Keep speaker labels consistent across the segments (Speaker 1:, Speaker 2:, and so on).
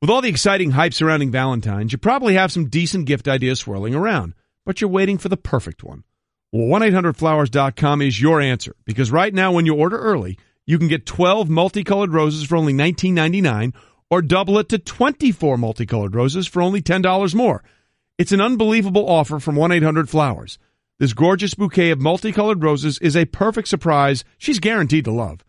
Speaker 1: With all the exciting hype surrounding Valentine's, you probably have some decent gift ideas swirling around, but you're waiting for the perfect one. Well, 1-800-Flowers.com is your answer, because right now when you order early, you can get 12 multicolored roses for only $19.99, or double it to 24 multicolored roses for only $10 more. It's an unbelievable offer from 1-800-Flowers. This gorgeous bouquet of multicolored roses is a perfect surprise she's guaranteed to love.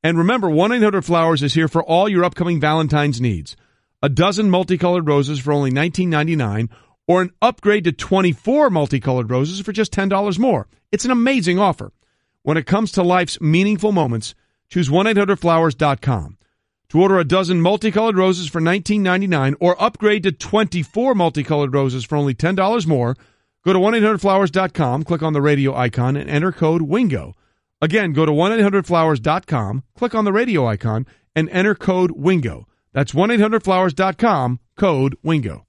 Speaker 1: And remember, 1-800-Flowers is here for all your upcoming Valentine's needs. A dozen multicolored roses for only $19.99, or an upgrade to 24 multicolored roses for just $10 more. It's an amazing offer. When it comes to life's meaningful moments, choose 1-800-Flowers.com. To order a dozen multicolored roses for $19.99 or upgrade to 24 multicolored roses for only $10 more, go to 1-800-Flowers.com, click on the radio icon, and enter code WINGO. Again, go to 1-800-Flowers.com, click on the radio icon, and enter code WINGO. That's 1-800-Flowers.com, code WINGO.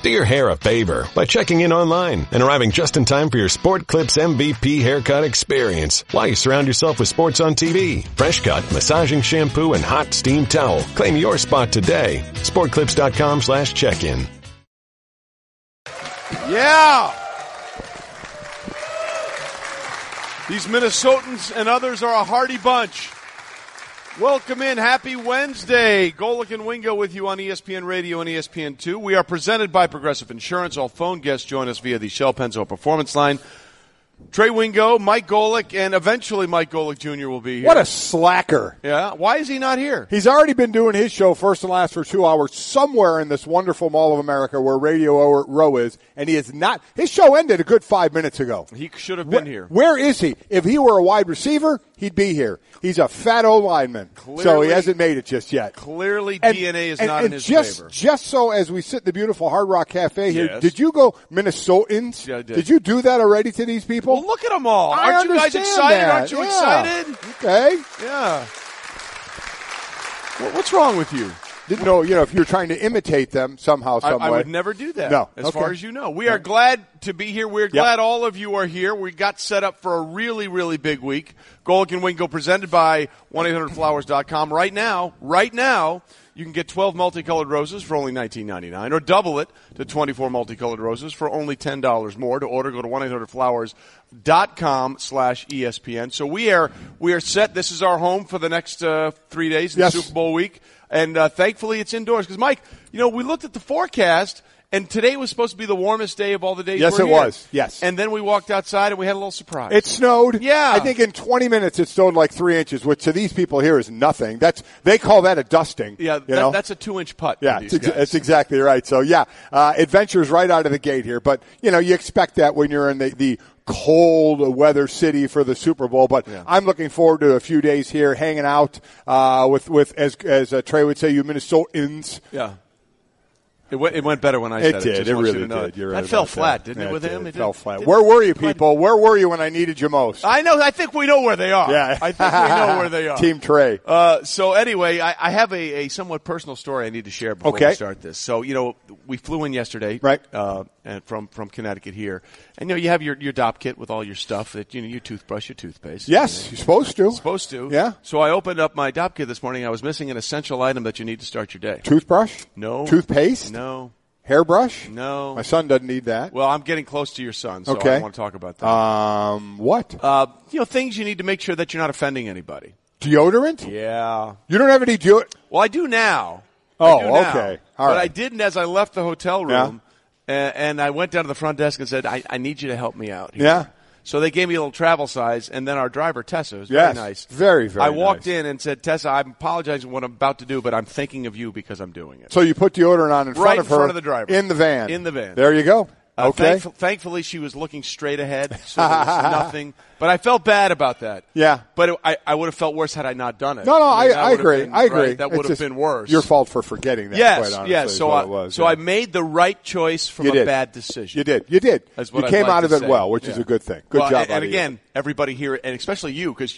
Speaker 2: Do your hair a favor by checking in online and arriving just in time for your Sport Clips MVP haircut experience. While you surround yourself with sports on TV, fresh cut, massaging shampoo, and hot steam towel. Claim your spot today. SportClips.com/check-in.
Speaker 3: Yeah! These Minnesotans and others are a hearty bunch. Welcome in. Happy Wednesday. Golic and Wingo with you on ESPN Radio and ESPN2. We are presented by Progressive Insurance. All phone guests join us via the Shell Pennzoil Performance Line. Trey Wingo, Mike Golic, and eventually Mike Golic Jr. will be here.
Speaker 4: What a slacker.
Speaker 3: Yeah. Why is he not here?
Speaker 4: He's already been doing his show first and last for 2 hours somewhere in this wonderful Mall of America where Radio Row is, and he is not. His show ended a good 5 minutes ago.
Speaker 3: He should have been here.
Speaker 4: Where is he? If he were a wide receiver, he'd be here. He's a fat old lineman, so he hasn't made it just yet.
Speaker 3: Clearly, DNA is not in his favor.
Speaker 4: Just so as we sit in the beautiful Hard Rock Cafe here,
Speaker 3: Yes.
Speaker 4: did you go Minnesotans?
Speaker 3: Yeah, I did.
Speaker 4: Did you do that already to these people?
Speaker 3: Well, look at them all.
Speaker 4: I
Speaker 3: Aren't you guys
Speaker 4: understand
Speaker 3: excited?
Speaker 4: that.
Speaker 3: Aren't you
Speaker 4: Yeah.
Speaker 3: excited?
Speaker 4: Okay.
Speaker 3: Yeah. What's wrong with you?
Speaker 4: Didn't know, if you're trying to imitate them somehow, some way.
Speaker 3: I would never do that.
Speaker 4: No.
Speaker 3: As
Speaker 4: Okay.
Speaker 3: far as you know. We are glad to be here. We're glad all of you are here. We got set up for a really, really big week. Golic and Wingo presented by 1-800-Flowers.com. Right now, you can get 12 multicolored roses for only $19.99 or double it to 24 multicolored roses for only $10 more. To order, go to 1-800-Flowers.com/ESPN. So we are set. This is our home for the next 3 days in the Super Bowl week. And thankfully it's indoors. Because, Mike, we looked at the forecast, and today was supposed to be the warmest day of all the days
Speaker 4: Yes,
Speaker 3: we're
Speaker 4: it
Speaker 3: here.
Speaker 4: was. Yes.
Speaker 3: And then we walked outside, and we had a little surprise.
Speaker 4: It snowed.
Speaker 3: Yeah.
Speaker 4: I think in 20 minutes it snowed like 3 inches, which to these people here is nothing. They call that a dusting.
Speaker 3: Yeah, that's a 2-inch putt.
Speaker 4: Yeah,
Speaker 3: for these guys.
Speaker 4: that's exactly right. So, adventures right out of the gate here. But, you expect that when you're in the cold weather city for the Super Bowl, but I'm looking forward to a few days here hanging out with as Trey would say, you Minnesotans.
Speaker 3: Yeah. It went better when I said it.
Speaker 4: It really did.
Speaker 3: You're right. That fell flat, didn't it, with him?
Speaker 4: It fell flat. Where were you, people? Where were you when I needed you most?
Speaker 3: I know. I think we know where they are.
Speaker 4: Yeah.
Speaker 3: I think we know where they are.
Speaker 4: Team Trey.
Speaker 3: So anyway, I have a somewhat personal story I need to share before we start this. So, we flew in yesterday.
Speaker 4: Right.
Speaker 3: And from Connecticut here. And, you have your DOP kit with all your stuff, that your toothbrush, your toothpaste.
Speaker 4: Yes, you're supposed to.
Speaker 3: Supposed to.
Speaker 4: Yeah.
Speaker 3: So I opened up my DOP kit this morning. I was missing an essential item that you need to start your day.
Speaker 4: Toothbrush?
Speaker 3: No.
Speaker 4: Toothpaste?
Speaker 3: No.
Speaker 4: Hairbrush?
Speaker 3: No.
Speaker 4: My son doesn't need that.
Speaker 3: Well, I'm getting close to your son, so I don't want to talk about that.
Speaker 4: What?
Speaker 3: Things you need to make sure that you're not offending anybody.
Speaker 4: Deodorant?
Speaker 3: Yeah.
Speaker 4: You don't have any deodorant?
Speaker 3: Well, I do now.
Speaker 4: Oh,
Speaker 3: But
Speaker 4: okay. All right.
Speaker 3: I didn't as I left the hotel room, and I went down to the front desk and said, I need you to help me out here.
Speaker 4: Yeah.
Speaker 3: So they gave me a little travel size, and then our driver, Tessa, was very nice.
Speaker 4: Very, very
Speaker 3: I walked
Speaker 4: nice.
Speaker 3: in and said, Tessa, I'm apologizing for what I'm about to do, but I'm thinking of you because I'm doing it.
Speaker 4: So you put deodorant on in front of her.
Speaker 3: Right in front of the driver.
Speaker 4: In the van.
Speaker 3: In the van.
Speaker 4: There you go. Okay.
Speaker 3: Thankfully, she was looking straight ahead, so there was nothing. But I felt bad about that.
Speaker 4: Yeah.
Speaker 3: But I would have felt worse had I not done it.
Speaker 4: No, I agree.
Speaker 3: Been,
Speaker 4: I agree.
Speaker 3: Right, that would have been worse.
Speaker 4: Your fault for forgetting that.
Speaker 3: Yes,
Speaker 4: quite honestly,
Speaker 3: yes.
Speaker 4: is
Speaker 3: So
Speaker 4: what it was.
Speaker 3: So I made the right choice from a bad decision.
Speaker 4: You did.
Speaker 3: That's what
Speaker 4: you
Speaker 3: I'd
Speaker 4: came
Speaker 3: like
Speaker 4: out of
Speaker 3: to
Speaker 4: it
Speaker 3: say.
Speaker 4: well, which is a good thing. Good job.
Speaker 3: And again, everybody here, and especially you, because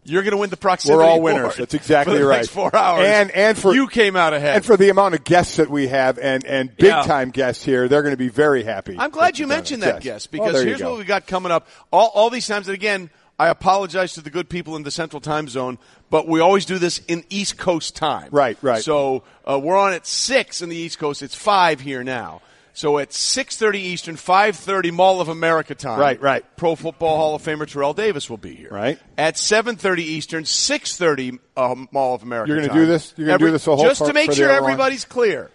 Speaker 3: you're going to win the proximity.
Speaker 4: We're all winners. That's exactly
Speaker 3: for the
Speaker 4: right.
Speaker 3: Next 4 hours.
Speaker 4: And for
Speaker 3: you came out ahead.
Speaker 4: And for the amount of guests that we have, and big time guests here, they're going to be very happy.
Speaker 3: I'm glad you mentioned that guest, because here's what we got coming up. All these times, and again, I apologize to the good people in the Central Time Zone, but we always do this in East Coast time.
Speaker 4: Right.
Speaker 3: So we're on at 6 in the East Coast. It's 5 here now. So at 6:30 Eastern, 5:30 Mall of America time.
Speaker 4: Right.
Speaker 3: Pro Football Hall of Famer Terrell Davis will be here.
Speaker 4: Right.
Speaker 3: At 7:30 Eastern, 6:30 Mall of America
Speaker 4: You're
Speaker 3: time.
Speaker 4: going to do this? You're going to do this whole
Speaker 3: just to make sure
Speaker 4: other
Speaker 3: everybody's clear.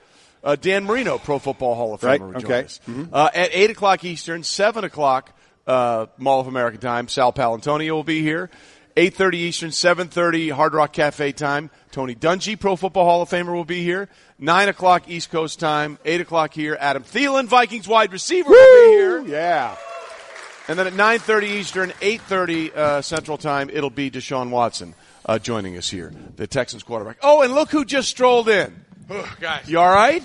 Speaker 3: Dan Marino, Pro Football Hall of Famer, will join us.
Speaker 4: Mm-hmm.
Speaker 3: At 8 o'clock Eastern, 7 o'clock Mall of America time, Sal Palantonio will be here. 8:30 Eastern, 7:30 Hard Rock Cafe time. Tony Dungy, Pro Football Hall of Famer, will be here. 9 o'clock East Coast time, 8 o'clock here. Adam Thielen, Vikings wide receiver, will be here.
Speaker 4: Yeah.
Speaker 3: And then at 9:30 Eastern, 8:30 Central time, it'll be Deshaun Watson joining us here, the Texans quarterback. Oh, and look who just strolled in.
Speaker 5: Oh, guys.
Speaker 3: You all right?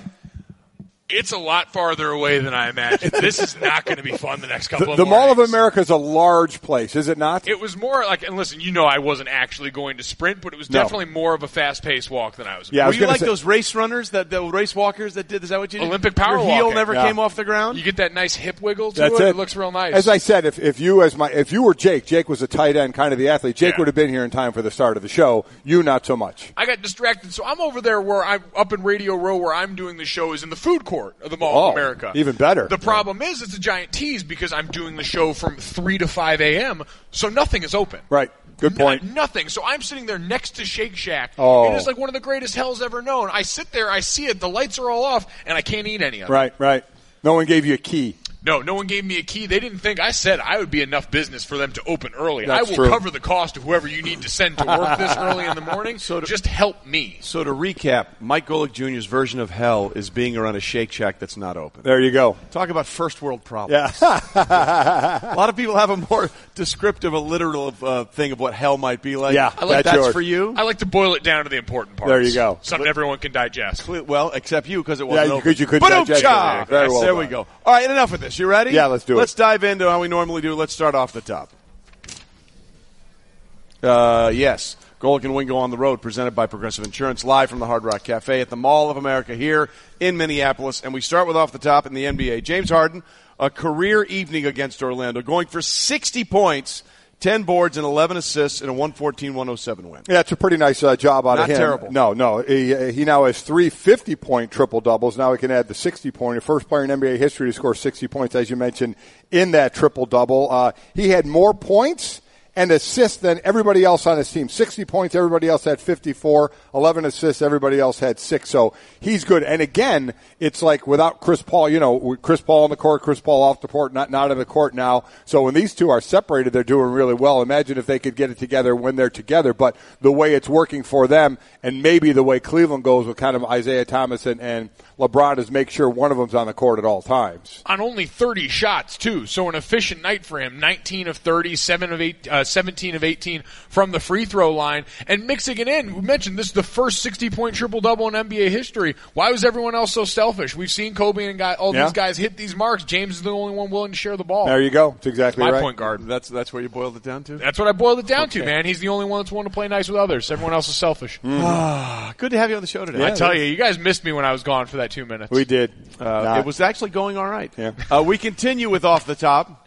Speaker 5: It's a lot farther away than I imagined. This is not going to be fun the next couple of
Speaker 4: The Mall of
Speaker 5: mornings.
Speaker 4: America is a large place, is it not?
Speaker 5: It was more like, and listen, I wasn't actually going to sprint, but it was definitely more of a fast-paced walk than I was.
Speaker 4: Yeah,
Speaker 3: Were you like those race runners, the race walkers that did? Is that what you did?
Speaker 5: Olympic power
Speaker 3: Your heel
Speaker 5: walking.
Speaker 3: never came off the ground?
Speaker 5: You get that nice hip wiggle to
Speaker 4: That's
Speaker 5: it.
Speaker 4: it.
Speaker 5: It looks real nice.
Speaker 4: As I said, if you were Jake was a tight end, kind of the athlete. Jake would have been here in time for the start of the show. You not so much.
Speaker 5: I got distracted, so I'm over there where I'm up in Radio Row where I'm doing the show is in the food court of the Mall of America.
Speaker 4: Even better.
Speaker 5: The problem is it's a giant tease because I'm doing the show from 3 to 5 a.m., so nothing is open.
Speaker 4: Right. Good point.
Speaker 5: Nothing. So I'm sitting there next to Shake Shack.
Speaker 4: Oh.
Speaker 5: It is like one of the greatest hells ever known. I sit there, I see it, the lights are all off, and I can't eat any of it.
Speaker 4: Right. No one gave you a key.
Speaker 5: No one gave me a key. They didn't think I said I would be enough business for them to open early.
Speaker 4: That's
Speaker 5: I will
Speaker 4: true.
Speaker 5: cover the cost of whoever you need to send to work this early in the morning. So just help me.
Speaker 3: So to recap, Mike Golic Jr.'s version of hell is being around a Shake Shack that's not open.
Speaker 4: There you go.
Speaker 3: Talk about first world problems.
Speaker 4: Yeah.
Speaker 3: A lot of people have a more descriptive, a literal thing of what hell might be like.
Speaker 4: Yeah,
Speaker 3: I like
Speaker 4: that's yours.
Speaker 3: for you.
Speaker 5: I like to boil it down to the important parts.
Speaker 4: There you go.
Speaker 5: Something everyone can digest.
Speaker 3: Well, except you because it wasn't open.
Speaker 4: Because you couldn't digest it. Very well
Speaker 3: There
Speaker 4: done.
Speaker 3: we go. All right, enough of this. You ready?
Speaker 4: Yeah, let's do it.
Speaker 3: Let's dive into how we normally do. Let's start off the top. Yes. Golic and Wingo on the road, presented by Progressive Insurance, live from the Hard Rock Cafe at the Mall of America here in Minneapolis. And we start with off the top in the NBA. James Harden, a career evening against Orlando, going for 60 points, 10 boards, and 11 assists in a 114-107 win.
Speaker 4: Yeah, it's a pretty nice job out of him.
Speaker 3: Not terrible.
Speaker 4: No. He now has 3 50-point triple-doubles. Now he can add the 60-point. First player in NBA history to score 60 points, as you mentioned, in that triple-double. He had more points and assists than everybody else on his team. 60 points, everybody else had 54. 11 assists, everybody else had 6. So he's good. And again, it's like without Chris Paul, Chris Paul on the court, Chris Paul off the court, not on the court now. So when these two are separated, they're doing really well. Imagine if they could get it together when they're together. But the way it's working for them, and maybe the way Cleveland goes with kind of Isaiah Thomas and LeBron, is make sure one of them's on the court at all times.
Speaker 5: On only 30 shots, too. So an efficient night for him. 19 of 30, 17 of 18 from the free throw line. And mixing it in, we mentioned this is the first 60-point triple-double in NBA history. Why was everyone else so selfish? We've seen Kobe and all these guys hit these marks. James is the only one willing to share the ball.
Speaker 4: There you go. That's exactly
Speaker 5: my
Speaker 4: right.
Speaker 5: point guard.
Speaker 3: That's where you boiled it down to?
Speaker 5: That's what I boiled it down to, man. He's the only one that's willing to play nice with others. Everyone else is selfish.
Speaker 3: Good to have you on the show today.
Speaker 5: I tell you guys missed me when I was gone for that 2 minutes.
Speaker 4: We did.
Speaker 3: It was actually going all right.
Speaker 4: Yeah.
Speaker 3: We continue with Off the Top.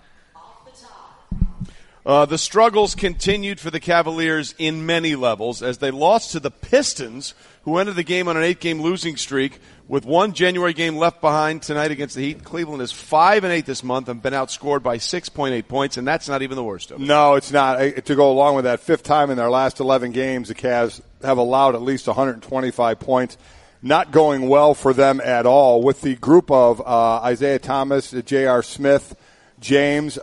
Speaker 3: The struggles continued for the Cavaliers in many levels as they lost to the Pistons, who ended the game on an 8-game losing streak. With one January game left behind tonight against the Heat, Cleveland is 5-8 this month and been outscored by 6.8 points, and that's not even the worst of it.
Speaker 4: No, it's not. To go along with that, fifth time in their last 11 games, the Cavs have allowed at least 125 points. Not going well for them at all. With the group of Isaiah Thomas, J.R. Smith, James,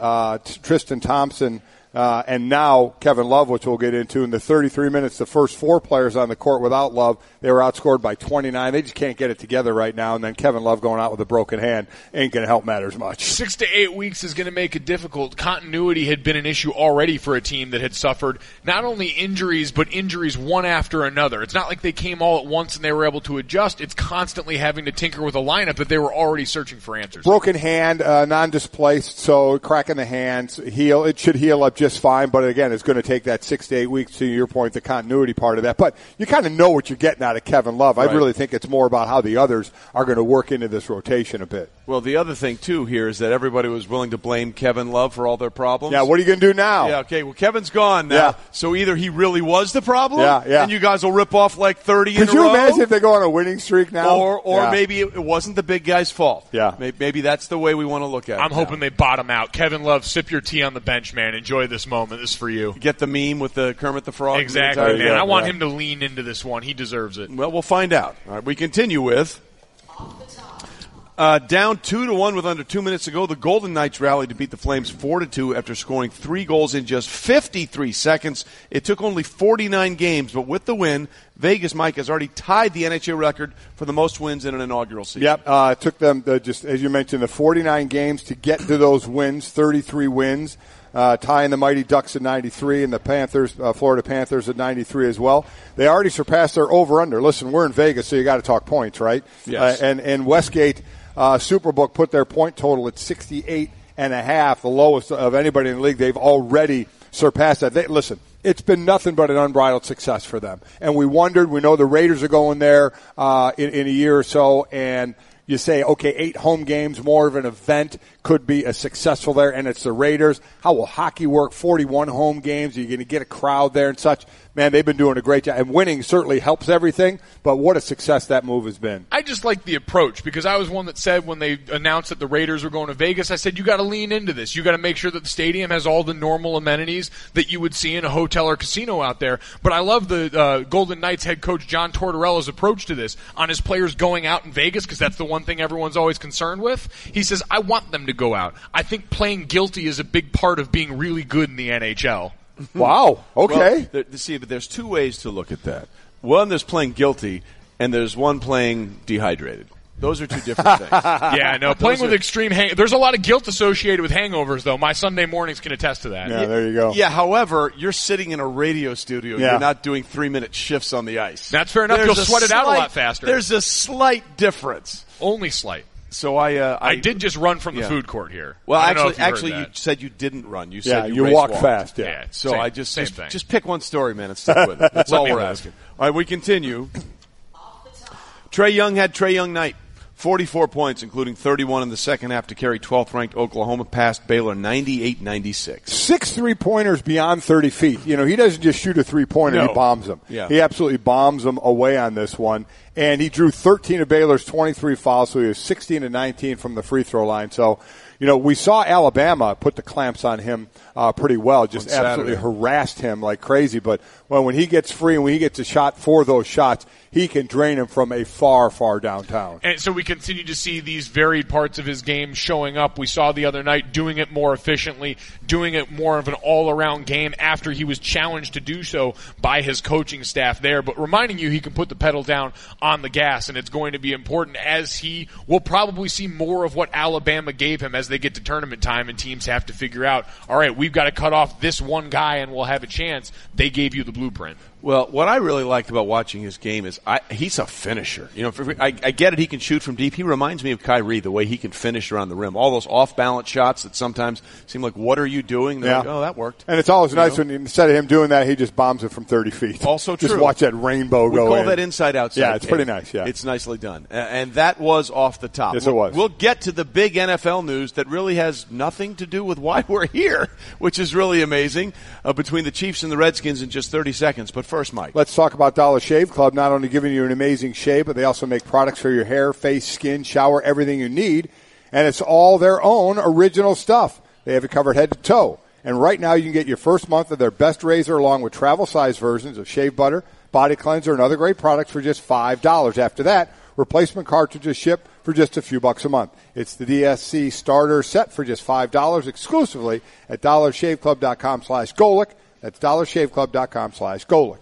Speaker 4: Tristan Thompson, and now Kevin Love, which we'll get into. In the 33 minutes, the first 4 players on the court without Love, they were outscored by 29. They just can't get it together right now. And then Kevin Love going out with a broken hand ain't going to help matters much.
Speaker 5: 6 to 8 weeks is going to make it difficult. Continuity had been an issue already for a team that had suffered not only injuries, but injuries one after another. It's not like they came all at once and they were able to adjust. It's constantly having to tinker with a lineup that they were already searching for answers.
Speaker 4: Broken hand, non-displaced, so crack in the hands. It should heal up just fine. But again, it's going to take that 6 to 8 weeks, to your point, the continuity part of that. But you kind of know what you're getting out of Kevin Love. I really think it's more about how the others are going to work into this rotation a bit.
Speaker 3: Well, the other thing, too, here is that everybody was willing to blame Kevin Love for all their problems.
Speaker 4: Yeah, what are you going to do now?
Speaker 3: Yeah, okay, well, Kevin's gone now, so either he really was the problem, and you guys will rip off like 30 in a row.
Speaker 4: Could you imagine if they go on a winning streak now?
Speaker 3: Or maybe it wasn't the big guy's fault.
Speaker 4: Yeah.
Speaker 3: Maybe that's the way we want to look at it.
Speaker 5: I'm hoping they bottom out. Kevin Love, sip your tea on the bench, man. Enjoy this moment. This is for you.
Speaker 3: Get the meme with the Kermit the Frog?
Speaker 5: Exactly, man. I want him to lean into this one. He deserves it.
Speaker 3: Well, we'll find out. All right, we continue with... down 2-1 with under 2 minutes to go, the Golden Knights rallied to beat the Flames 4-2 after scoring 3 goals in just 53 seconds. It took only 49 games, but with the win, Vegas, Mike, has already tied the NHL record for the most wins in an inaugural season.
Speaker 4: Yep, it took them, just as you mentioned, the 49 games to get to those wins, 33 wins, tying the Mighty Ducks at 93 and the Panthers, Florida Panthers at 93 as well. They already surpassed their over-under. Listen, we're in Vegas, so you got to talk points, right?
Speaker 3: Yes.
Speaker 4: And Westgate Superbook put their point total at 68.5, the lowest of anybody in the league. They've already surpassed that. Listen, it's been nothing but an unbridled success for them. And we know the Raiders are going there in a year or so, and you say, okay, 8 home games, more of an event, could be a successful there, and it's the Raiders. How will hockey work? 41 home games. Are you going to get a crowd there and such? Man, they've been doing a great job. And winning certainly helps everything, but what a success that move has been.
Speaker 5: I just like the approach, because I was one that said when they announced that the Raiders were going to Vegas, I said, you got to lean into this. You got to make sure that the stadium has all the normal amenities that you would see in a hotel or casino out there. But I love the Golden Knights head coach John Tortorella's approach to this on his players going out in Vegas, because that's the one thing everyone's always concerned with. He says, I want them to go out. I think playing guilty is a big part of being really good in the NHL.
Speaker 4: Wow. Okay.
Speaker 3: Well, but there's 2 ways to look at that. One, there's playing guilty, and there's one playing dehydrated. Those are 2 different things.
Speaker 5: Yeah, no, playing with extreme there's a lot of guilt associated with hangovers, though. My Sunday mornings can attest to that.
Speaker 4: Yeah, there you go.
Speaker 3: Yeah, however, you're sitting in a radio studio. Yeah. You're not doing 3-minute shifts on the ice.
Speaker 5: That's fair enough. You'll sweat it out a lot faster.
Speaker 3: There's a slight difference.
Speaker 5: Only slight.
Speaker 3: So I
Speaker 5: did just run from the food court here.
Speaker 3: Well, actually, you said you didn't run. You said
Speaker 4: you walked fast. Yeah.
Speaker 3: So
Speaker 5: same,
Speaker 3: I just pick one story, man, and stick with it. That's all we're asking. All right, we continue. Trae Young had Trae Young night. 44 points, including 31 in the second half, to carry 12th-ranked Oklahoma past Baylor 98-96.
Speaker 4: 6 3-pointers beyond 30 feet. You know, he doesn't just shoot a 3-pointer, he bombs them.
Speaker 3: Yeah.
Speaker 4: He absolutely bombs them away on this one. And he drew 13 of Baylor's 23 fouls, so he was 16 and 19 from the free throw line. So, you know, we saw Alabama put the clamps on him pretty well, just absolutely harassed him like crazy. But when he gets free and when he gets a shot for those shots, he can drain him from a far, far downtown.
Speaker 5: And so we continue to see these varied parts of his game showing up. We saw the other night doing it more efficiently, doing it more of an all-around game after he was challenged to do so by his coaching staff there. But reminding you he can put the pedal down on the gas, and it's going to be important as he will probably see more of what Alabama gave him as they get to tournament time and teams have to figure out, all right, we've got to cut off this one guy and we'll have a chance. They gave you the blueprint.
Speaker 3: Well, what I really liked about watching his game is he's a finisher. You know, I get it. He can shoot from deep. He reminds me of Kyrie, the way he can finish around the rim. All those off-balance shots that sometimes seem like, what are you doing? They're like, oh, that worked.
Speaker 4: And it's always nice when instead of him doing that, he just bombs it from 30 feet.
Speaker 3: Also true.
Speaker 4: Just watch that rainbow go in.
Speaker 3: We call that inside-outside.
Speaker 4: Yeah, it's pretty nice. Yeah,
Speaker 3: it's nicely done. And that was off the top.
Speaker 4: Yes, it was.
Speaker 3: We'll get to the big NFL news that really has nothing to do with why we're here, which is really amazing, between the Chiefs and the Redskins in just 30 seconds. But first, Mike.
Speaker 4: Let's talk about Dollar Shave Club, not only giving you an amazing shave, but they also make products for your hair, face, skin, shower, everything you need. And it's all their own original stuff. They have it covered head to toe. And right now you can get your first month of their best razor along with travel-sized versions of shave butter, body cleanser, and other great products for just $5. After that, replacement cartridges ship for just a few bucks a month. It's the DSC starter set for just $5 exclusively at dollarshaveclub.com/Golic. That's dollarshaveclub.com/Golic.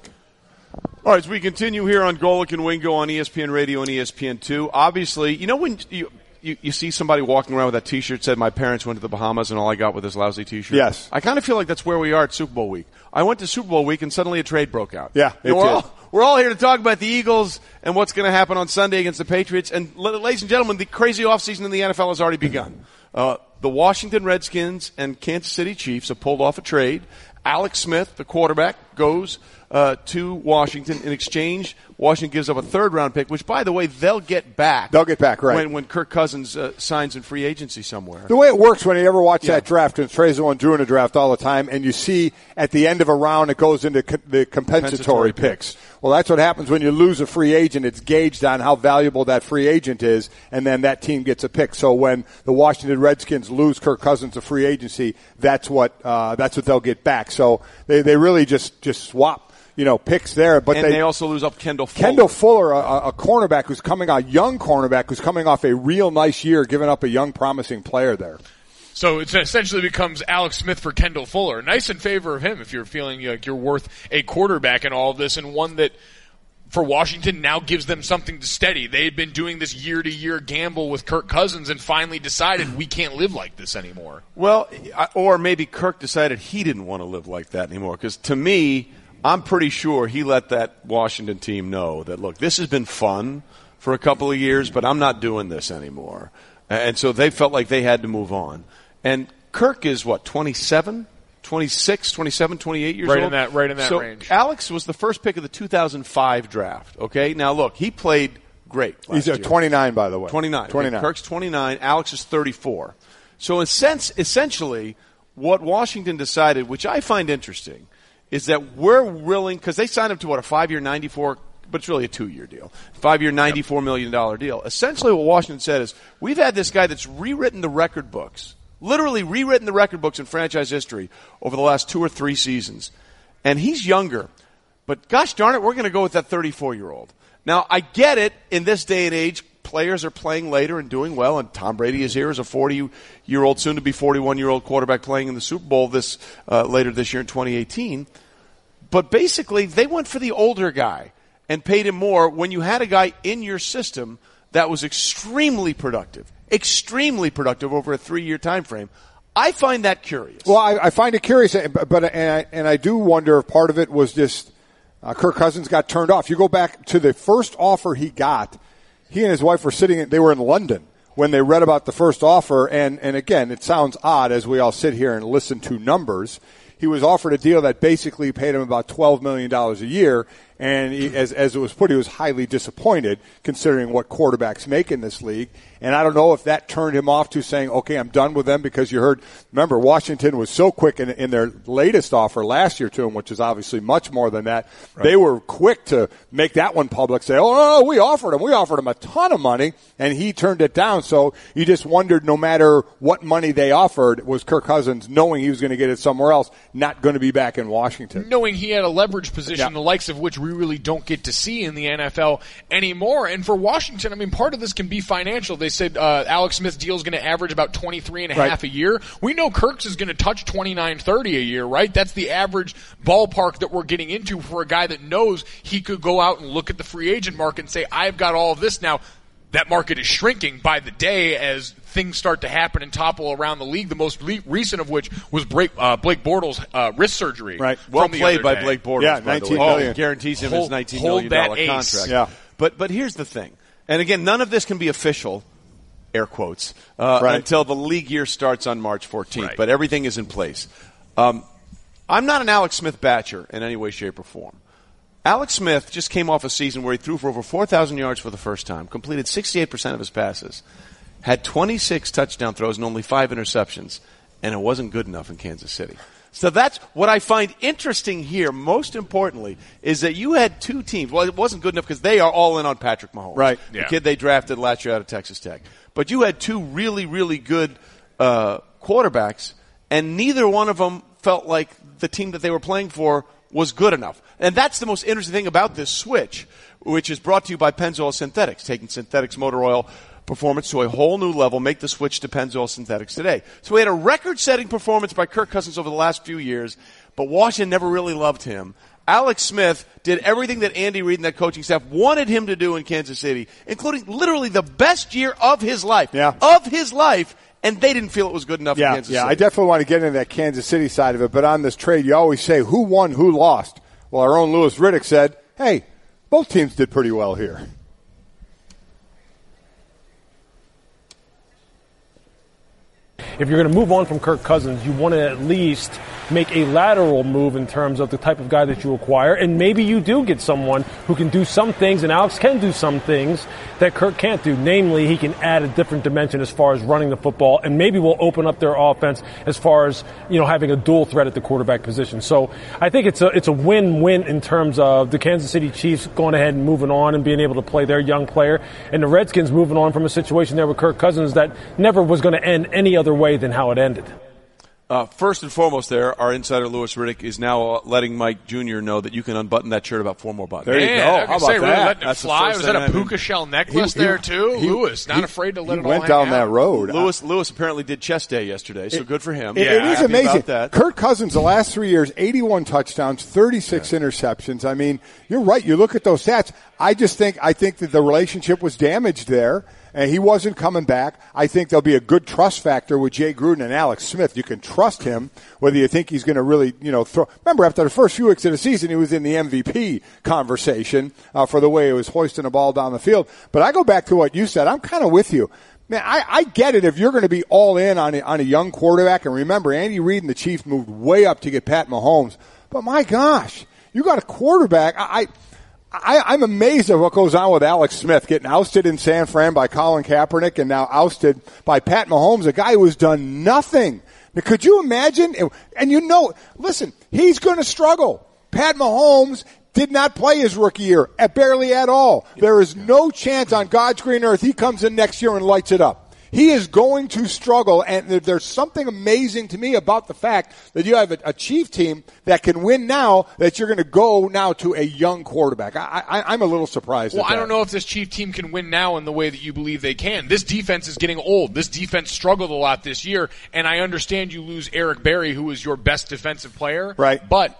Speaker 3: All right, as we continue here on Golic and Wingo on ESPN Radio and ESPN2, obviously, you know when you see somebody walking around with that T-shirt that said, my parents went to the Bahamas and all I got was this lousy T-shirt?
Speaker 4: Yes.
Speaker 3: I kind of feel like that's where we are at Super Bowl week. I went to Super Bowl week and suddenly a trade broke out.
Speaker 4: Yeah,
Speaker 3: we're all here to talk about the Eagles and what's going to happen on Sunday against the Patriots. And ladies and gentlemen, the crazy offseason in the NFL has already begun. the Washington Redskins and Kansas City Chiefs have pulled off a trade. Alex Smith, the quarterback, goes to Washington. In exchange, Washington gives up a third-round pick, which, by the way, they'll get back.
Speaker 4: They'll get back, right.
Speaker 3: When Kirk Cousins signs in free agency somewhere.
Speaker 4: The way it works when you ever watch that draft, and Trey's the one doing a draft all the time, and you see at the end of a round it goes into the compensatory picks. Well, that's what happens when you lose a free agent. It's gauged on how valuable that free agent is, and then that team gets a pick. So when the Washington Redskins lose Kirk Cousins to free agency, that's what they'll get back. So they really just swap, picks there. But
Speaker 3: they also lose up Kendall Fuller.
Speaker 4: Kendall Fuller, a cornerback who's a young cornerback who's coming off a real nice year, giving up a young promising player there.
Speaker 5: So it essentially becomes Alex Smith for Kendall Fuller. Nice in favor of him if you're feeling like you're worth a quarterback in all of this, and one that for Washington now gives them something to steady. They had been doing this year-to-year gamble with Kirk Cousins and finally decided we can't live like this anymore.
Speaker 3: Well, or maybe Kirk decided he didn't want to live like that anymore, because to me, I'm pretty sure he let that Washington team know that, look, this has been fun for a couple of years, but I'm not doing this anymore. And so they felt like they had to move on. And Kirk is, 27, 26, 27, 28 years old?
Speaker 5: Right in that
Speaker 3: so
Speaker 5: range.
Speaker 3: Alex was the first pick of the 2005 draft, okay? Now, look, he played great last year.
Speaker 4: He's 29, by the way.
Speaker 3: 29. Kirk's 29. Alex is 34. So essentially, what Washington decided, which I find interesting, is that we're willing, because they signed him to, a 5-year, 94, but it's really a 2-year deal. 5-year, $94 million deal. Essentially what Washington said is, we've had this guy that's rewritten the record books, literally rewritten the record books in franchise history over the last 2 or 3 seasons. And he's younger. But gosh darn it, we're going to go with that 34-year-old. Now, I get it. In this day and age, players are playing later and doing well, and Tom Brady is here as a 40-year-old, soon-to-be 41-year-old quarterback playing in the Super Bowl later this year in 2018. But basically, they went for the older guy and paid him more when you had a guy in your system that was extremely productive over a 3-year time frame. I find that curious.
Speaker 4: Well, I find it curious, but I do wonder if part of it was just Kirk Cousins got turned off. You go back to the first offer he got, he and his wife they were in London when they read about the first offer, and again, it sounds odd as we all sit here and listen to numbers. He was offered a deal that basically paid him about $12 million a year, and as it was put, he was highly disappointed considering what quarterbacks make in this league. And I don't know if that turned him off to saying, okay, I'm done with them, because remember, Washington was so quick in their latest offer last year to him, which is obviously much more than that. Right. They were quick to make that one public, say, oh, no, we offered him a ton of money, and he turned it down. So you just wondered, no matter what money they offered, was Kirk Cousins, knowing he was going to get it somewhere else, not going to be back in Washington.
Speaker 5: Knowing he had a leverage position, the likes of which we really don't get to see in the NFL anymore. And for Washington, part of this can be financial. They said Alex Smith's deal is going to average about 23.5 a year. We know Kirk's is going to touch 29-30 a year, right? That's the average ballpark that we're getting into for a guy that knows he could go out and look at the free agent market and say, I've got all of this now. That market is shrinking by the day as things start to happen and topple around the league, the most recent of which was Blake Bortles' wrist surgery.
Speaker 3: Right. Well played by Blake Bortles.
Speaker 4: Yeah, $19 million.
Speaker 3: Guarantees him his $19 million contract.
Speaker 4: Yeah.
Speaker 3: But here's the thing. And again, none of this can be official, air quotes, until the league year starts on March 14th. Right. But everything is in place. I'm not an Alex Smith batcher in any way, shape, or form. Alex Smith just came off a season where he threw for over 4,000 yards for the first time, completed 68% of his passes, had 26 touchdown throws and only 5 interceptions, and it wasn't good enough in Kansas City. So that's what I find interesting here, most importantly, is that you had 2 teams. Well, it wasn't good enough because they are all in on Patrick Mahomes,
Speaker 4: right?
Speaker 3: The kid they drafted last year out of Texas Tech. But you had 2 really, really good quarterbacks, and neither one of them felt like the team that they were playing for was good enough. And that's the most interesting thing about this switch, which is brought to you by Pennzoil Synthetics, taking synthetics motor oil performance to a whole new level. Make the switch to Pennzoil Synthetics today. So we had a record-setting performance by Kirk Cousins over the last few years, but Washington never really loved him. Alex Smith did everything that Andy Reid and that coaching staff wanted him to do in Kansas City, including literally the best year of his life.
Speaker 4: Yeah.
Speaker 3: Of his life. And they didn't feel it was good enough in Kansas City.
Speaker 4: Yeah, I definitely want to get into that Kansas City side of it. But on this trade, you always say, who won, who lost? Well, our own Louis Riddick said, hey, both teams did pretty well here.
Speaker 6: if you're going to move on from Kirk Cousins, you want to at least make a lateral move in terms of the type of guy that you acquire, and maybe you do get someone who can do some things, and Alex can do some things that Kirk can't do. Namely, he can add a different dimension as far as running the football, and maybe will open up their offense as far as, having a dual threat at the quarterback position. So I think it's a win-win in terms of the Kansas City Chiefs going ahead and moving on and being able to play their young player, and the Redskins moving on from a situation there with Kirk Cousins that never was going to end any other way than how it ended.
Speaker 3: First and foremost there, our insider Louis Riddick is now letting Mike Jr. know that you can unbutton that shirt about 4 more buttons.
Speaker 4: There you go. How about
Speaker 5: really
Speaker 4: that?
Speaker 5: letting it fly. Was that a puka shell necklace there, too? Louis, not afraid to let it all hang out.
Speaker 4: He went down that road.
Speaker 3: Louis apparently did chest day yesterday, so good for him.
Speaker 4: It is amazing. Kirk Cousins, the last 3 years, 81 touchdowns, 36 interceptions. I mean, you're right. You look at those stats. I think that the relationship was damaged there. And he wasn't coming back. I think there'll be a good trust factor with Jay Gruden and Alex Smith. You can trust him, whether you think he's going to really, throw. Remember, after the first few weeks of the season, he was in the MVP conversation for the way he was hoisting the ball down the field. But I go back to what you said. I'm kind of with you. Man, I get it if you're going to be all in on a young quarterback. And remember, Andy Reid and the Chiefs moved way up to get Pat Mahomes. But my gosh, you got a quarterback. I'm amazed at what goes on with Alex Smith getting ousted in San Fran by Colin Kaepernick and now ousted by Pat Mahomes, a guy who has done nothing. Now, could you imagine? And listen, he's going to struggle. Pat Mahomes did not play his rookie year, barely at all. There is no chance on God's green earth he comes in next year and lights it up. He is going to struggle, and there's something amazing to me about the fact that you have a Chief team that can win now, that you're going to go now to a young quarterback. I'm a little surprised at that.
Speaker 5: I don't know if this Chief team can win now in the way that you believe they can. This defense is getting old. This defense struggled a lot this year, and I understand you lose Eric Berry, who is your best defensive player.
Speaker 4: Right.
Speaker 5: But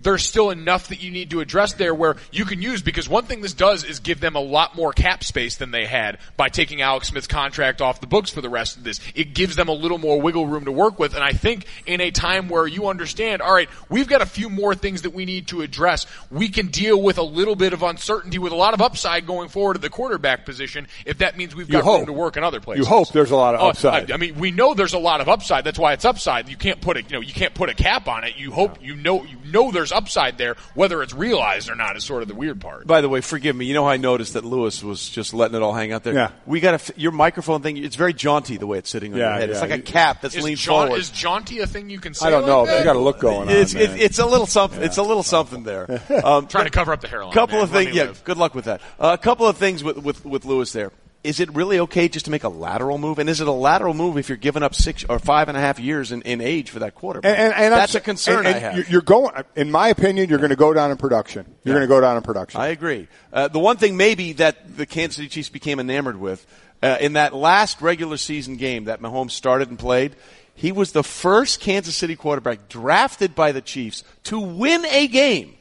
Speaker 5: there's still enough that you need to address there where you can use, because one thing this does is give them a lot more cap space than they had by taking Alex Smith's contract off the books for the rest of this. It gives them a little more wiggle room to work with, and I think in a time where you understand, all right, we've got a few more things that we need to address, we can deal with a little bit of uncertainty with a lot of upside going forward at the quarterback position if that means we've got room to work in other places.
Speaker 4: You hope there's a lot of upside.
Speaker 5: I mean, we know there's a lot of upside. That's why it's upside. You can't put a cap on it. You hope you know there's upside there. Whether it's realized or not is sort of the weird part.
Speaker 3: By the way, forgive me. You know how I noticed that Lewis was just letting it all hang out there?
Speaker 4: Yeah.
Speaker 3: We got your microphone thing. It's very jaunty the way it's sitting on your head. It's like a cap that's leaned forward.
Speaker 5: Is jaunty a thing you can say?
Speaker 4: I don't know. You got a look going on.
Speaker 3: It's a little something. Yeah. It's a little something there.
Speaker 5: Trying to cover up the hairline.
Speaker 3: Couple of things. Yeah. Good luck with that. A couple of things with Lewis there. Is it really okay just to make a lateral move? And is it a lateral move if you're giving up 6 or 5.5 years in age for that quarterback? And
Speaker 4: that's
Speaker 3: a concern I have.
Speaker 4: You're going, in my opinion, you're going to go down in production. You're going to go down in production.
Speaker 3: I agree. The one thing maybe that the Kansas City Chiefs became enamored with, in that last regular season game that Mahomes started and played, he was the first Kansas City quarterback drafted by the Chiefs to win a game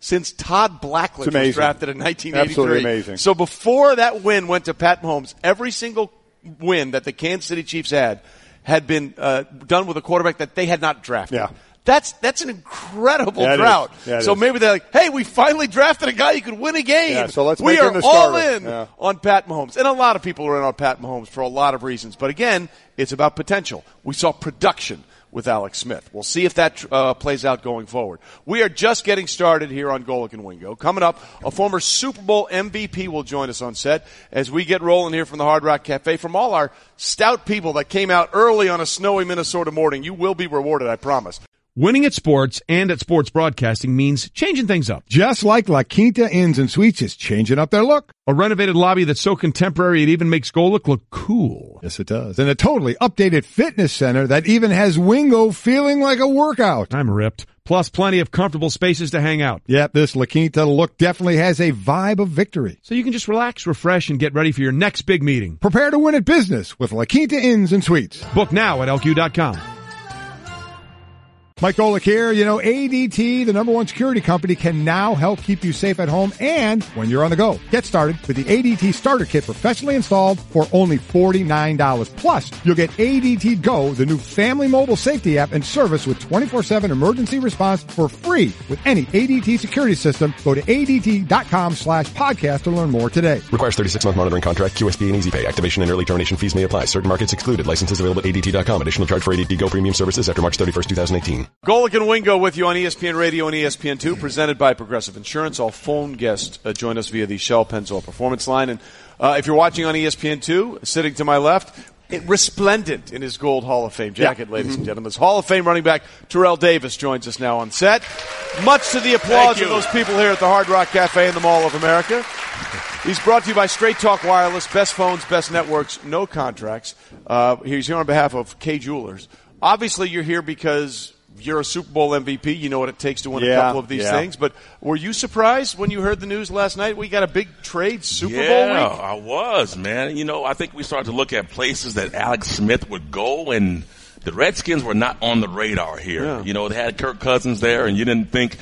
Speaker 3: since Todd Blackledge was drafted in 1983.
Speaker 4: Absolutely amazing.
Speaker 3: So before that win went to Pat Mahomes, every single win that the Kansas City Chiefs had been done with a quarterback that they had not drafted.
Speaker 4: Yeah.
Speaker 3: That's an incredible drought. So maybe they're like, hey, we finally drafted a guy who could win a game.
Speaker 4: Yeah, so let's
Speaker 3: we
Speaker 4: make
Speaker 3: are
Speaker 4: him the
Speaker 3: all
Speaker 4: starter.
Speaker 3: in on Pat Mahomes. And a lot of people are in on Pat Mahomes for a lot of reasons. But again, it's about potential. We saw production with Alex Smith. We'll see if that plays out going forward. We are just getting started here on Golic and Wingo. Coming up, a former Super Bowl MVP will join us on set as we get rolling here from the Hard Rock Cafe. From all our stout people that came out early on a snowy Minnesota morning, you will be rewarded, I promise.
Speaker 1: Winning at sports and at sports broadcasting means changing things up.
Speaker 7: Just like La Quinta Inns and Suites is changing up their look.
Speaker 1: A renovated lobby that's so contemporary it even makes Golic look cool.
Speaker 7: Yes, it does. And a totally updated fitness center that even has Wingo feeling like a workout.
Speaker 1: I'm ripped. Plus plenty of comfortable spaces to hang out.
Speaker 7: Yep, this La Quinta look definitely has a vibe of victory.
Speaker 1: So you can just relax, refresh, and get ready for your next big meeting.
Speaker 7: Prepare to win at business with La Quinta Inns and Suites.
Speaker 1: Book now at LQ.com.
Speaker 7: Mike Golic here. You know, ADT, the #1 security company, can now help keep you safe at home and when you're on the go. Get started with the ADT Starter Kit professionally installed for only $49. Plus, you'll get ADT Go, the new family mobile safety app and service with 24/7 emergency response for free with any ADT security system. Go to ADT.com/podcast to learn more today.
Speaker 2: Requires 36-month monitoring contract, QSP and Easy Pay. Activation and early termination fees may apply. Certain markets excluded. Licenses available at ADT.com. Additional charge for ADT Go premium services after March 31st, 2018.
Speaker 3: Golic and Wingo with you on ESPN Radio and ESPN2, presented by Progressive Insurance. All phone guests join us via the Shell Pennzoil Performance Line. And if you're watching on ESPN2, sitting to my left, resplendent in his gold Hall of Fame jacket, ladies and gentlemen. His Hall of Fame running back Terrell Davis joins us now on set. Much to the applause of those people here at the Hard Rock Cafe in the Mall of America. He's brought to you by Straight Talk Wireless, best phones, best networks, no contracts. He's here on behalf of Kay Jewelers. Obviously, you're here because you're a Super Bowl MVP. You know what it takes to win a couple of these things. But were you surprised when you heard the news last night? We got a big trade Super Bowl week?
Speaker 8: Yeah, I was, man. You know, I think we started to look at places that Alex Smith would go, and the Redskins were not on the radar here.
Speaker 3: Yeah.
Speaker 8: You know, they had Kirk Cousins there, and you didn't think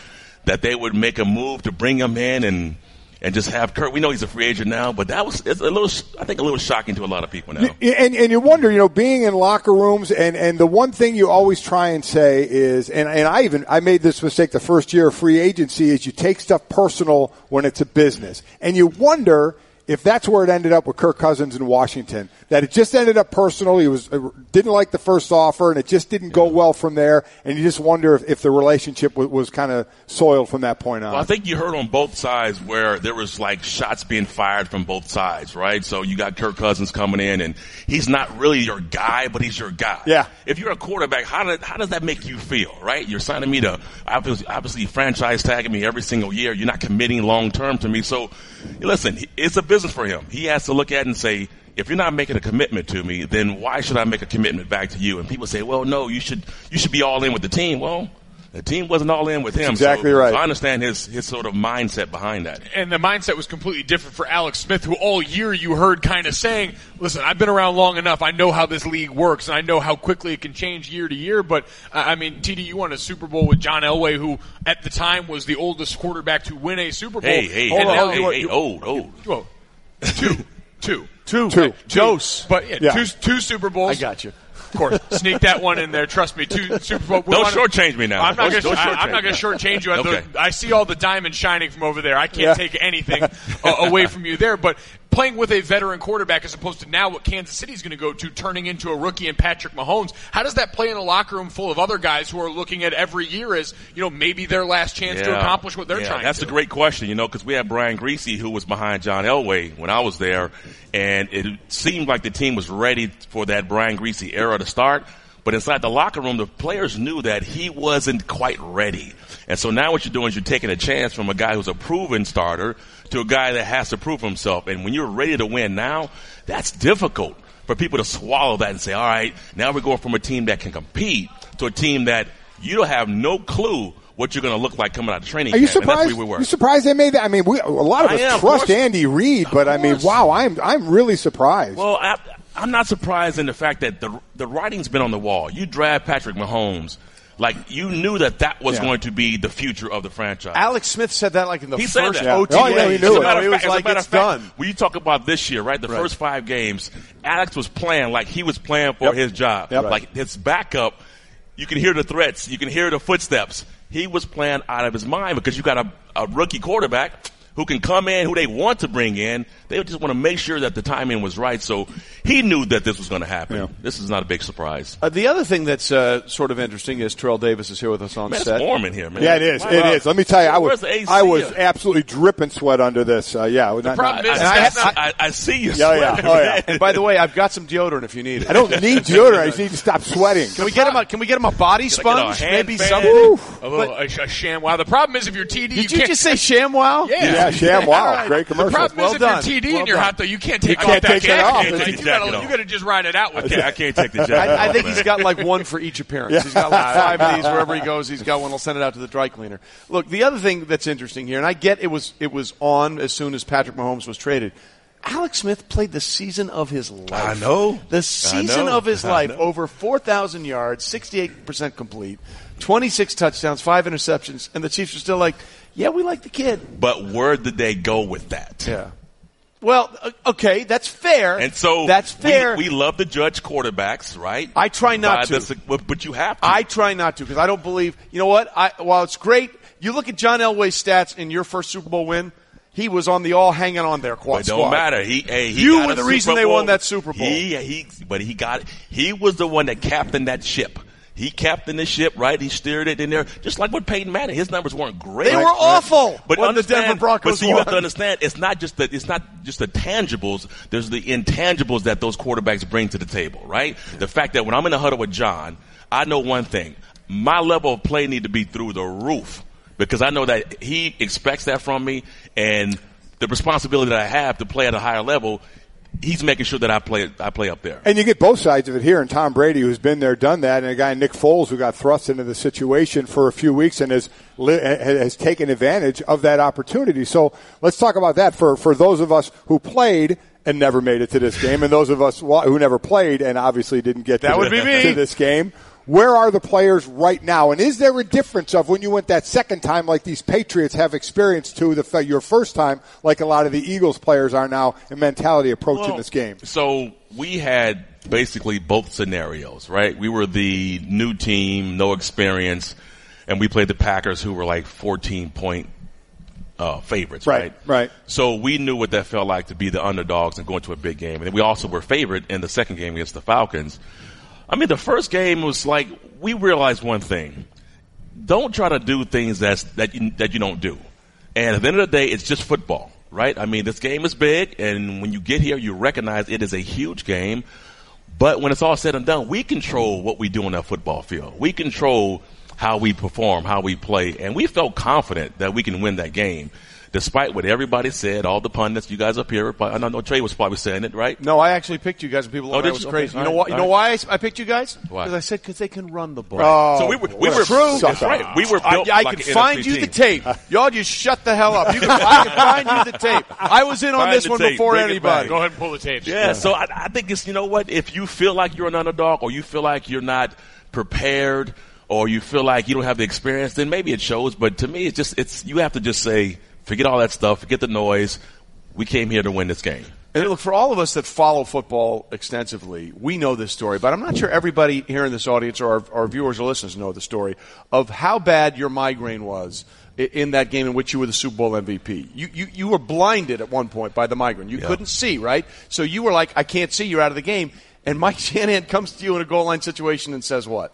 Speaker 8: that they would make a move to bring him in and just have Kirk. We know he's a free agent now, but it's a little shocking to a lot of people now.
Speaker 4: And you wonder, you know, being in locker rooms, and the one thing you always try and say is, and I made this mistake the first year of free agency, is you take stuff personal when it's a business. And you wonder if that's where it ended up with Kirk Cousins in Washington, that it just ended up personal. He didn't like the first offer, and it just didn't go well from there. And you just wonder if the relationship was kind of soiled from that point on.
Speaker 8: Well, I think you heard on both sides where there was like shots being fired from both sides, right? So you got Kirk Cousins coming in, and he's not really your guy, but he's your guy.
Speaker 4: Yeah.
Speaker 8: If you're a quarterback, how does that make you feel, right? You're signing me to obviously franchise tagging me every single year. You're not committing long term to me. So listen, it's a business for him. He has to look at it and say, if you're not making a commitment to me, then why should I make a commitment back to you? And people say, well, no, you should be all in with the team. Well, the team wasn't all in with him.
Speaker 4: That's exactly right.
Speaker 8: So I understand his sort of mindset behind that.
Speaker 5: And the mindset was completely different for Alex Smith, who all year you heard kind of saying, listen, I've been around long enough. I know how this league works, and I know how quickly it can change year to year. But, I mean, TD, you won a Super Bowl with John Elway, who at the time was the oldest quarterback to win a Super Bowl.
Speaker 8: Old.
Speaker 5: Two.
Speaker 3: Dose.
Speaker 5: But two Super Bowls.
Speaker 3: I got you.
Speaker 5: Of course, sneak that one in there. Trust me, 2 Super Bowls.
Speaker 8: Don't shortchange me now.
Speaker 5: I'm not going to shortchange you.
Speaker 8: Okay.
Speaker 5: I see all the diamond shining from over there. I can't take anything away from you there. But playing with a veteran quarterback as opposed to now what Kansas City's going to go to, turning into a rookie in Patrick Mahomes, how does that play in a locker room full of other guys who are looking at every year as, you know, maybe their last chance to accomplish what they're trying to do?
Speaker 8: That's a great question, you know, because we had Brian Griese, who was behind John Elway when I was there, and it seemed like the team was ready for that Brian Griese era to start. But inside the locker room, the players knew that he wasn't quite ready. And so now what you're doing is you're taking a chance from a guy who's a proven starter to a guy that has to prove himself. And when you're ready to win now, that's difficult for people to swallow that and say, all right, now we're going from a team that can compete to a team that you don't have no clue what you're going to look like coming out of training camp.
Speaker 4: Are you surprised?
Speaker 8: And that's where we were.
Speaker 4: You surprised they made that? I mean, a lot of us trust Andy Reid, but I mean, wow, I'm really surprised.
Speaker 8: Well, I'm not surprised in the fact that the writing's been on the wall. You draft Patrick Mahomes. Like, you knew that was going to be the future of the franchise.
Speaker 3: Alex Smith said that like in the first OTA.
Speaker 4: Oh, yeah, he knew it.
Speaker 3: It was like, it's done.
Speaker 8: When you talk about this year, right, the first 5 games, Alex was playing like he was playing for his job. Like, his backup, you can hear the threats. You can hear the footsteps. He was playing out of his mind because you got a rookie quarterback who can come in, who they want to bring in. They just want to make sure that the timing was right. So he knew that this was going to happen. Yeah. This is not a big surprise.
Speaker 3: The other thing that's sort of interesting is Terrell Davis is here with us on set.
Speaker 8: It's warm in here, man.
Speaker 4: Yeah, it is. It is. Let me tell you, I was absolutely dripping sweat under this.
Speaker 5: The problem is,
Speaker 8: I see you sweating.
Speaker 4: Oh, yeah.
Speaker 3: And by the way, I've got some deodorant if you need it.
Speaker 4: I don't need deodorant. I just need to stop sweating.
Speaker 3: Can we get him a body sponge? Maybe something.
Speaker 5: A ShamWow. The problem is if you're TD,
Speaker 3: did you just say ShamWow?
Speaker 5: Yeah,
Speaker 4: ShamWow. Great commercial.
Speaker 5: The problem is if you're TD and you're hot, though, you can't take off that jacket. You got to just ride it out with that.
Speaker 8: I can't take the jacket.
Speaker 3: I think he's got like one for each appearance. Yeah. He's got like 5 of these wherever he goes. He's got one. He'll send it out to the dry cleaner. Look, the other thing that's interesting here, and I get it was on as soon as Patrick Mahomes was traded. Alex Smith played the season of his life.
Speaker 8: I know.
Speaker 3: The season of his life. Over 4,000 yards, 68% complete, 26 touchdowns, 5 interceptions, and the Chiefs are still like, yeah, we like the kid.
Speaker 8: But where did they go with that?
Speaker 3: Yeah. Well, okay, that's fair.
Speaker 8: And so
Speaker 3: that's fair.
Speaker 8: We love to judge quarterbacks, right?
Speaker 3: I try not to.
Speaker 8: But you have to.
Speaker 3: I try not to because I don't believe. You know what? While it's great, you look at John Elway's stats in your first Super Bowl win. He was on the all hanging on there squad.
Speaker 8: It don't matter. He
Speaker 3: you were the reason they won that Super Bowl.
Speaker 8: But he was the one that captained that ship. He captained the ship, right? He steered it in there, just like with Peyton Manning. His numbers weren't great.
Speaker 3: They were awful.
Speaker 8: But
Speaker 3: when the Denver Broncos
Speaker 8: you have to understand, it's not just the tangibles. There's the intangibles that those quarterbacks bring to the table, right? The fact that when I'm in the huddle with John, I know one thing: my level of play need to be through the roof because I know that he expects that from me, and the responsibility that I have to play at a higher level. He's making sure that I play up there.
Speaker 4: And you get both sides of it here. And Tom Brady, who's been there, done that, and a guy, Nick Foles, who got thrust into the situation for a few weeks and has taken advantage of that opportunity. So let's talk about that for those of us who played and never made it to this game, and those of us who never played and obviously didn't get to this game. Where are the players right now? And is there a difference of when you went that second time like these Patriots have experienced to your first time like a lot of the Eagles players are now in mentality approaching this game?
Speaker 8: So we had basically both scenarios, right? We were the new team, no experience, and we played the Packers who were like 14-point favorites, right?
Speaker 4: Right.
Speaker 8: So we knew what that felt like to be the underdogs and go into a big game. And we also were favored in the second game against the Falcons. I mean, the first game was like we realized one thing: don't try to do things that you don't do. And at the end of the day, it's just football, right? I mean, this game is big, and when you get here, you recognize it is a huge game. But when it's all said and done, we control what we do on that football field. We control how we perform, how we play, and we felt confident that we can win that game. Despite what everybody said, all the pundits, you guys up here, I know Trey was probably saying it, right?
Speaker 3: No, I actually picked you guys, and people thought I was crazy.
Speaker 8: Okay.
Speaker 3: You know why I picked you guys?
Speaker 8: Why?
Speaker 3: Because I said because they can run the ball.
Speaker 8: Right. So we were
Speaker 3: true.
Speaker 8: That's right. We were built
Speaker 3: I
Speaker 8: like
Speaker 3: can
Speaker 8: an
Speaker 3: find
Speaker 8: NFC
Speaker 3: you
Speaker 8: team.
Speaker 3: the tape. Y'all just shut the hell up. I can find you the tape. I was in on this one
Speaker 8: tape.
Speaker 3: before
Speaker 8: Bring
Speaker 3: anybody.
Speaker 5: Go ahead and pull the tapes.
Speaker 8: Yeah, so I think it's, you know what, if you feel like you're an underdog or you feel like you're not prepared or you feel like you don't have the experience, then maybe it shows. But to me, you have to just say, forget all that stuff, forget the noise. We came here to win this game.
Speaker 3: And look, for all of us that follow football extensively, we know this story, but I'm not sure everybody here in this audience or our viewers or listeners know the story of how bad your migraine was in that game in which you were the Super Bowl MVP. You were blinded at one point by the migraine. You couldn't see, right? So you were like, I can't see, you're out of the game. And Mike Shanahan comes to you in a goal line situation and says what?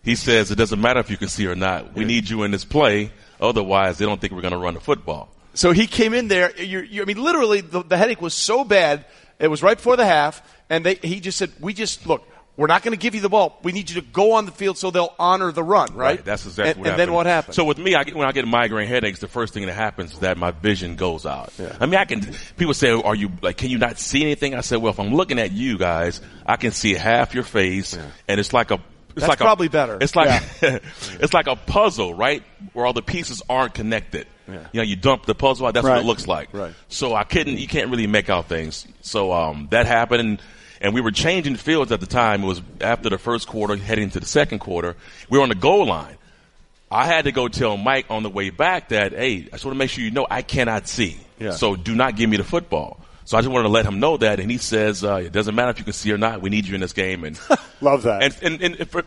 Speaker 8: He says, it doesn't matter if you can see or not. We need you in this play. Otherwise, they don't think we're going to run the football.
Speaker 3: So he came in there. I mean, literally, the headache was so bad. It was right before the half, and he just said, look, we're not going to give you the ball. We need you to go on the field so they'll honor the run, right?
Speaker 8: That's exactly what happened.
Speaker 3: And then what happened?
Speaker 8: So with me, when I get migraine headaches, the first thing that happens is that my vision goes out.
Speaker 3: Yeah.
Speaker 8: I mean, people say, can you not see anything? I said, well, if I'm looking at you guys, I can see half your face, and it's like a
Speaker 3: That's probably better.
Speaker 8: It's like it's like a puzzle, right? Where all the pieces aren't connected.
Speaker 3: Yeah.
Speaker 8: You know, you dump the puzzle out. That's what it looks like.
Speaker 3: Right.
Speaker 8: So you can't really make out things. So that happened, and we were changing fields at the time. It was after the first quarter, heading to the second quarter. We were on the goal line. I had to go tell Mike on the way back that, hey, I just want to make sure you know I cannot see.
Speaker 3: Yeah.
Speaker 8: So do not give me the football. So I just wanted to let him know that, and he says, it doesn't matter if you can see or not. We need you in this game. And
Speaker 4: love that.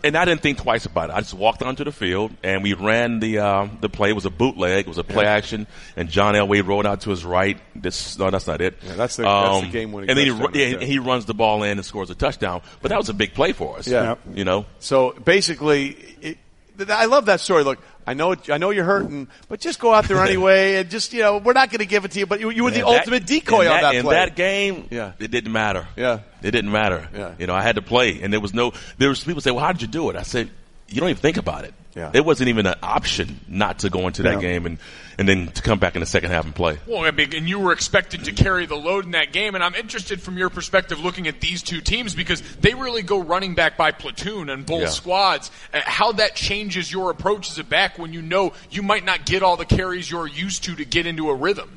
Speaker 8: And I didn't think twice about it. I just walked onto the field, and we ran the play. It was a bootleg. It was a play action, and John Elway rolled out to his right. No, that's not it.
Speaker 3: Yeah, that's the game-winning touchdown.
Speaker 8: And he runs the ball in and scores a touchdown. But that was a big play for us.
Speaker 3: Yeah.
Speaker 8: You know?
Speaker 3: So basically, I love that story. Look, I know you're hurting, but just go out there anyway, and just, we're not going to give it to you. But you were the ultimate decoy on that play.
Speaker 8: In that game, it didn't matter.
Speaker 3: Yeah,
Speaker 8: it didn't matter.
Speaker 3: Yeah.
Speaker 8: I had to play, and there was people say, "Well, how did you do it?" I said, "You don't even think about it.
Speaker 3: Yeah.
Speaker 8: It wasn't even an option not to go into that game and then to come back in the second half and play."
Speaker 5: Well, and you were expected to carry the load in that game, and I'm interested from your perspective looking at these two teams because they really go running back by platoon and both squads. How that changes your approach as a back when you know you might not get all the carries you're used to get into a rhythm.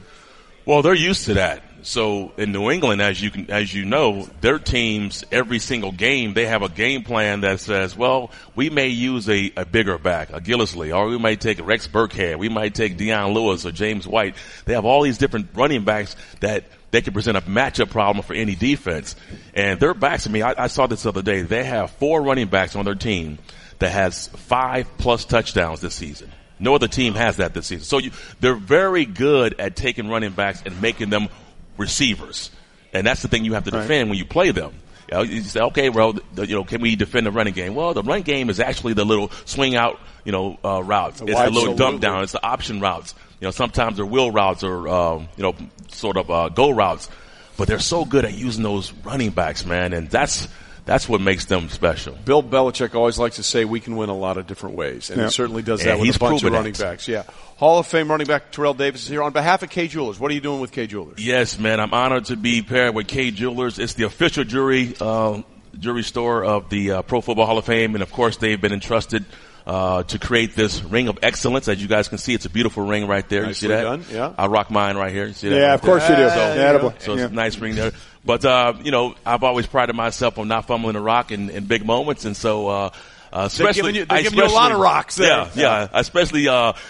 Speaker 8: Well, they're used to that. So in New England, as you know, their teams every single game they have a game plan that says, well, we may use a bigger back, a Gillisley, or we might take Rex Burkhead, we might take Deion Lewis or James White. They have all these different running backs that they can present a matchup problem for any defense. And their backs, I saw this the other day. They have 4 running backs on their team that has 5+ touchdowns this season. No other team has that this season. So they're very good at taking running backs and making them receivers. And that's the thing you have to defend when you play them. You say, okay, well, can we defend the running game? Well, the run game is actually the little swing out, routes. It's the little dump down. It's the option routes. Sometimes they're wheel routes or, sort of go routes. But they're so good at using those running backs, man. And that's what makes them special.
Speaker 3: Bill Belichick always likes to say we can win a lot of different ways, and he certainly does that with a bunch of running backs. Yeah, Hall of Fame running back Terrell Davis is here. On behalf of Kay Jewelers, what are you doing with Kay Jewelers?
Speaker 8: Yes, man, I'm honored to be paired with Kay Jewelers. It's the official jewelry store of the Pro Football Hall of Fame, and of course they've been entrusted to create this ring of excellence. As you guys can see, it's a beautiful ring right there.
Speaker 3: Nicely
Speaker 8: you see that?
Speaker 3: Done. Yeah.
Speaker 8: I rock mine right here. You see that?
Speaker 4: Yeah,
Speaker 8: right
Speaker 4: of course
Speaker 8: there?
Speaker 4: you do.
Speaker 8: So it's a nice ring there. But, I've always prided myself on not fumbling the rock in big moments. And so,
Speaker 3: especially, they're giving you a lot of rocks there.
Speaker 8: Yeah. I especially,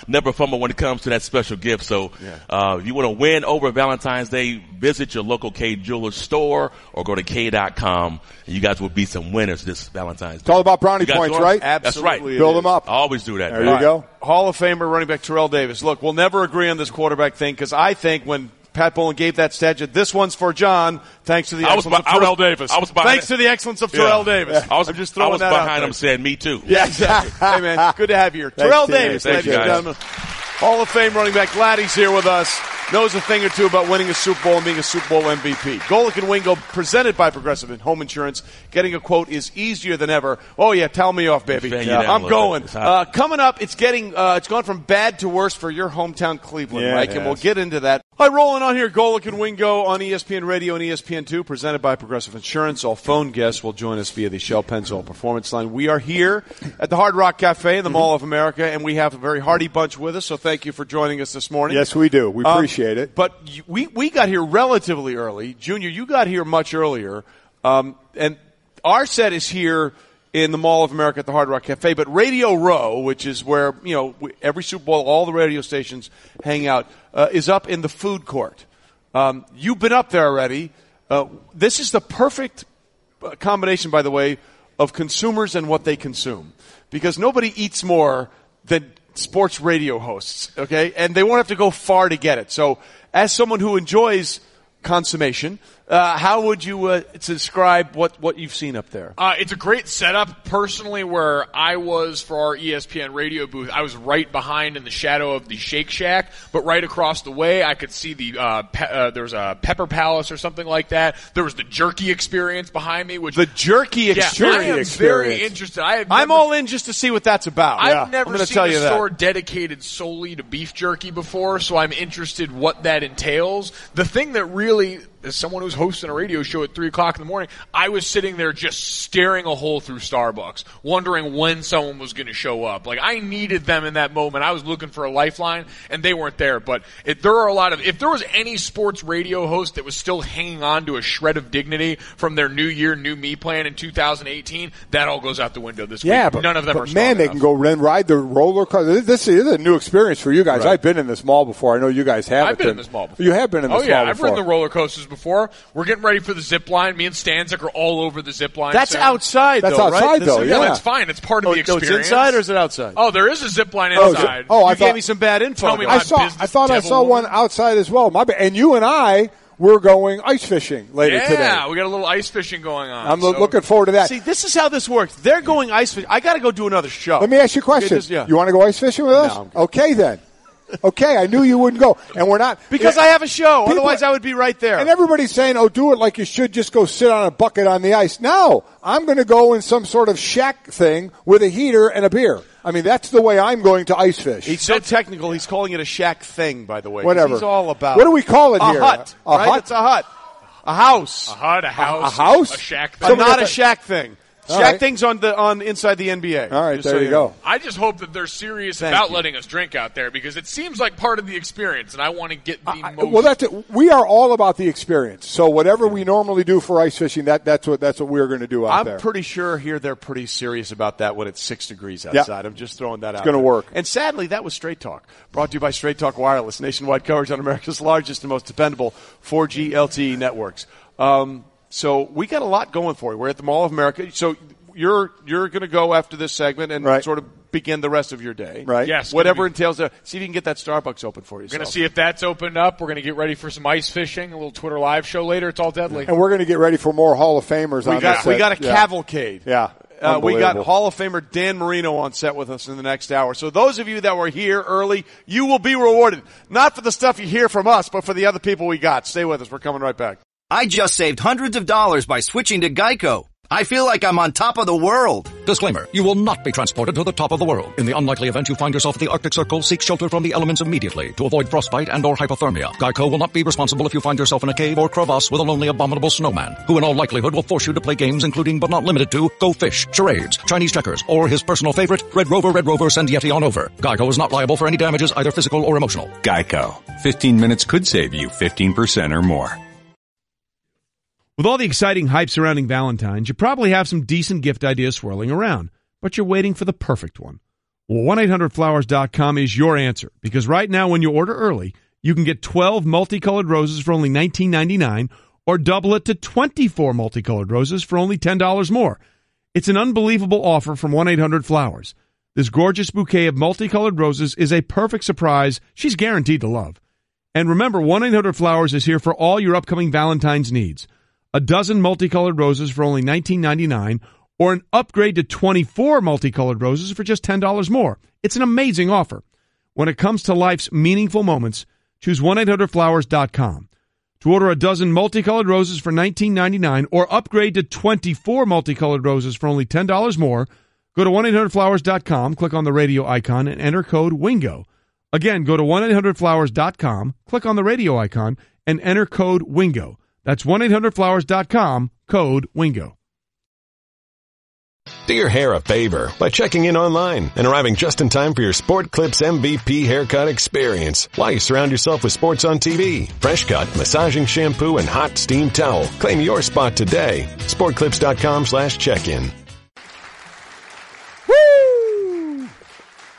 Speaker 8: never fumble when it comes to that special gift. So, if you want to win over Valentine's Day, visit your local Kay Jewelers store or go to Kay.com. And you guys will be some winners this Valentine's Day.
Speaker 4: It's all about brownie points, right?
Speaker 3: Absolutely.
Speaker 8: That's right.
Speaker 4: Build them up.
Speaker 8: I always do that.
Speaker 4: There you go.
Speaker 3: Hall of Famer running back Terrell Davis. Look, we'll never agree on this quarterback thing because I think when Pat Bowlen gave that statue, this one's for John, thanks to the excellence of Terrell Davis. Thanks to the excellence of Terrell Davis.
Speaker 8: I was
Speaker 3: just throwing that out
Speaker 8: behind him saying, me too.
Speaker 3: Yeah, exactly. Hey, man, good to have you here. Terrell Davis,
Speaker 8: ladies and gentlemen.
Speaker 3: Hall of Fame running back. Glad he's here with us. Knows a thing or two about winning a Super Bowl and being a Super Bowl MVP. Golic and Wingo, presented by Progressive Home Insurance. Getting a quote is easier than ever. Oh, yeah, tell me off, baby. I'm going. Coming up, it's gone from bad to worse for your hometown Cleveland, Mike, and we'll get into that. All right, rolling on here, Golic and Wingo on ESPN Radio and ESPN2, presented by Progressive Insurance. All phone guests will join us via the Shell Pennzoil Performance Line. We are here at the Hard Rock Cafe in the Mall of America, and we have a very hearty bunch with us, so thank you for joining us this morning.
Speaker 4: Yes, we do. We appreciate it.
Speaker 3: But we got here relatively early. Junior, you got here much earlier. And our set is here in the Mall of America at the Hard Rock Cafe. But Radio Row, which is where, every Super Bowl, all the radio stations hang out, is up in the food court. You've been up there already. This is the perfect combination, by the way, of consumers and what they consume. Because nobody eats more than sports radio hosts, okay? And they won't have to go far to get it. So as someone who enjoys consummation, how would you describe what you've seen up there?
Speaker 5: It's a great setup. Personally, where I was for our ESPN radio booth, I was right behind in the shadow of the Shake Shack, but right across the way, I could see there was a Pepper Palace or something like that. There was the jerky experience behind me, which
Speaker 3: the jerky experience.
Speaker 5: I am very interested.
Speaker 3: I'm all in just to see what that's about.
Speaker 5: I've never seen a store dedicated solely to beef jerky before, so I'm interested what that entails. The thing that really, as someone who's hosting a radio show at 3 o'clock in the morning, I was sitting there just staring a hole through Starbucks, wondering when someone was going to show up. Like, I needed them in that moment. I was looking for a lifeline, and they weren't there. But if there was any sports radio host that was still hanging on to a shred of dignity from their New Year, New Me plan in 2018, that all goes out the window this week.
Speaker 4: But
Speaker 5: none of them are strong
Speaker 4: man,
Speaker 5: enough.
Speaker 4: They can go ride the roller coaster. This is a new experience for you guys. Right. I've been in this mall before. I know you guys have.
Speaker 5: I've been in this mall before.
Speaker 4: You have been in this mall before.
Speaker 5: Oh, yeah. I've ridden the roller coasters before. We're getting ready for the zip line. Me and Stanzik are all over the zip line.
Speaker 3: That's outside,
Speaker 4: that's
Speaker 3: though,
Speaker 4: outside,
Speaker 3: right?
Speaker 4: though,
Speaker 5: Yeah, that's fine. It's part of the experience.
Speaker 3: No, it's inside or is it outside?
Speaker 5: Oh, there is a zip line inside.
Speaker 3: You gave me some bad info.
Speaker 5: Tell me
Speaker 4: I thought I saw one outside as well. My bad. And you and I were going ice fishing later today.
Speaker 5: Yeah, we got a little ice fishing going on.
Speaker 4: I'm looking forward to that.
Speaker 3: See, this is how this works. They're going ice fishing. I got to go do another show.
Speaker 4: Let me ask you a question. You want to go ice fishing with us?
Speaker 3: No,
Speaker 4: okay, then. Okay, I knew you wouldn't go. And we're not.
Speaker 3: Because I have a show. Otherwise, I would be right there.
Speaker 4: And everybody's saying, do it like you should, just go sit on a bucket on the ice. No, I'm going to go in some sort of shack thing with a heater and a beer. I mean, that's the way I'm going to ice fish.
Speaker 3: He's so technical, he's calling it a shack thing, by the way.
Speaker 4: Whatever.
Speaker 3: He's all about
Speaker 4: What do we call it here?
Speaker 3: A hut.
Speaker 4: A
Speaker 3: right?
Speaker 4: hut?
Speaker 3: It's a hut. A house.
Speaker 5: A hut, a house.
Speaker 4: A house?
Speaker 5: A shack thing.
Speaker 3: Not a shack thing. Jack things on inside the NBA.
Speaker 4: All right, there you go.
Speaker 5: I just hope that they're serious about letting us drink out there because it seems like part of the experience, and I want to get the most.
Speaker 4: Well, that's it. We are all about the experience. So whatever we normally do for ice fishing, that's what we're going to do out there.
Speaker 3: I'm pretty sure here they're pretty serious about that when it's 6 degrees outside.
Speaker 4: Yep.
Speaker 3: I'm just throwing that out.
Speaker 4: It's going to work.
Speaker 3: And sadly, that was Straight Talk, brought to you by Straight Talk Wireless, nationwide coverage on America's largest and most dependable 4G LTE networks. So we got a lot going for you. We're at the Mall of America. So you're going to go after this segment and sort of begin the rest of your day.
Speaker 4: Right.
Speaker 5: Yes.
Speaker 3: Whatever entails. See if you can get that Starbucks open for you.
Speaker 5: We're going to see if that's opened up. We're going to get ready for some ice fishing, a little Twitter live show later. It's all deadly.
Speaker 4: And we're going to get ready for more Hall of Famers on this set.
Speaker 3: We got a cavalcade.
Speaker 4: Yeah.
Speaker 3: We got Hall of Famer Dan Marino on set with us in the next hour. So those of you that were here early, you will be rewarded. Not for the stuff you hear from us, but for the other people we got. Stay with us. We're coming right back.
Speaker 9: I just saved hundreds of dollars by switching to Geico. I feel like I'm on top of the world.
Speaker 10: Disclaimer. You will not be transported to the top of the world. In the unlikely event you find yourself at the Arctic Circle, seek shelter from the elements immediately to avoid frostbite and or hypothermia. Geico will not be responsible if you find yourself in a cave or crevasse with a lonely abominable snowman, who in all likelihood will force you to play games including but not limited to Go Fish, Charades, Chinese checkers, or his personal favorite, Red Rover, send Yeti on over. Geico is not liable for any damages, either physical or emotional.
Speaker 11: Geico. 15 minutes could save you 15% or more.
Speaker 1: With all the exciting hype surrounding Valentine's, you probably have some decent gift ideas swirling around, but you're waiting for the perfect one. Well, 1-800-Flowers.com is your answer, because right now when you order early, you can get 12 multicolored roses for only $19.99, or double it to 24 multicolored roses for only $10 more. It's an unbelievable offer from 1-800-Flowers. This gorgeous bouquet of multicolored roses is a perfect surprise she's guaranteed to love. And remember, 1-800-Flowers is here for all your upcoming Valentine's needs. A dozen multicolored roses for only $19.99, or an upgrade to 24 multicolored roses for just $10 more. It's an amazing offer. When it comes to life's meaningful moments, choose 1-800-Flowers.com. To order a dozen multicolored roses for $19.99, or upgrade to 24 multicolored roses for only $10 more, go to 1-800-Flowers.com, click on the radio icon, and enter code WINGO. Again, go to 1-800-Flowers.com, click on the radio icon, and enter code WINGO. That's 1-800-Flowers.com, code WINGO.
Speaker 2: Do your hair a favor by checking in online and arriving just in time for your Sport Clips MVP haircut experience. While you surround yourself with sports on TV, fresh cut, massaging shampoo, and hot steam towel. Claim your spot today. SportClips.com/check-in.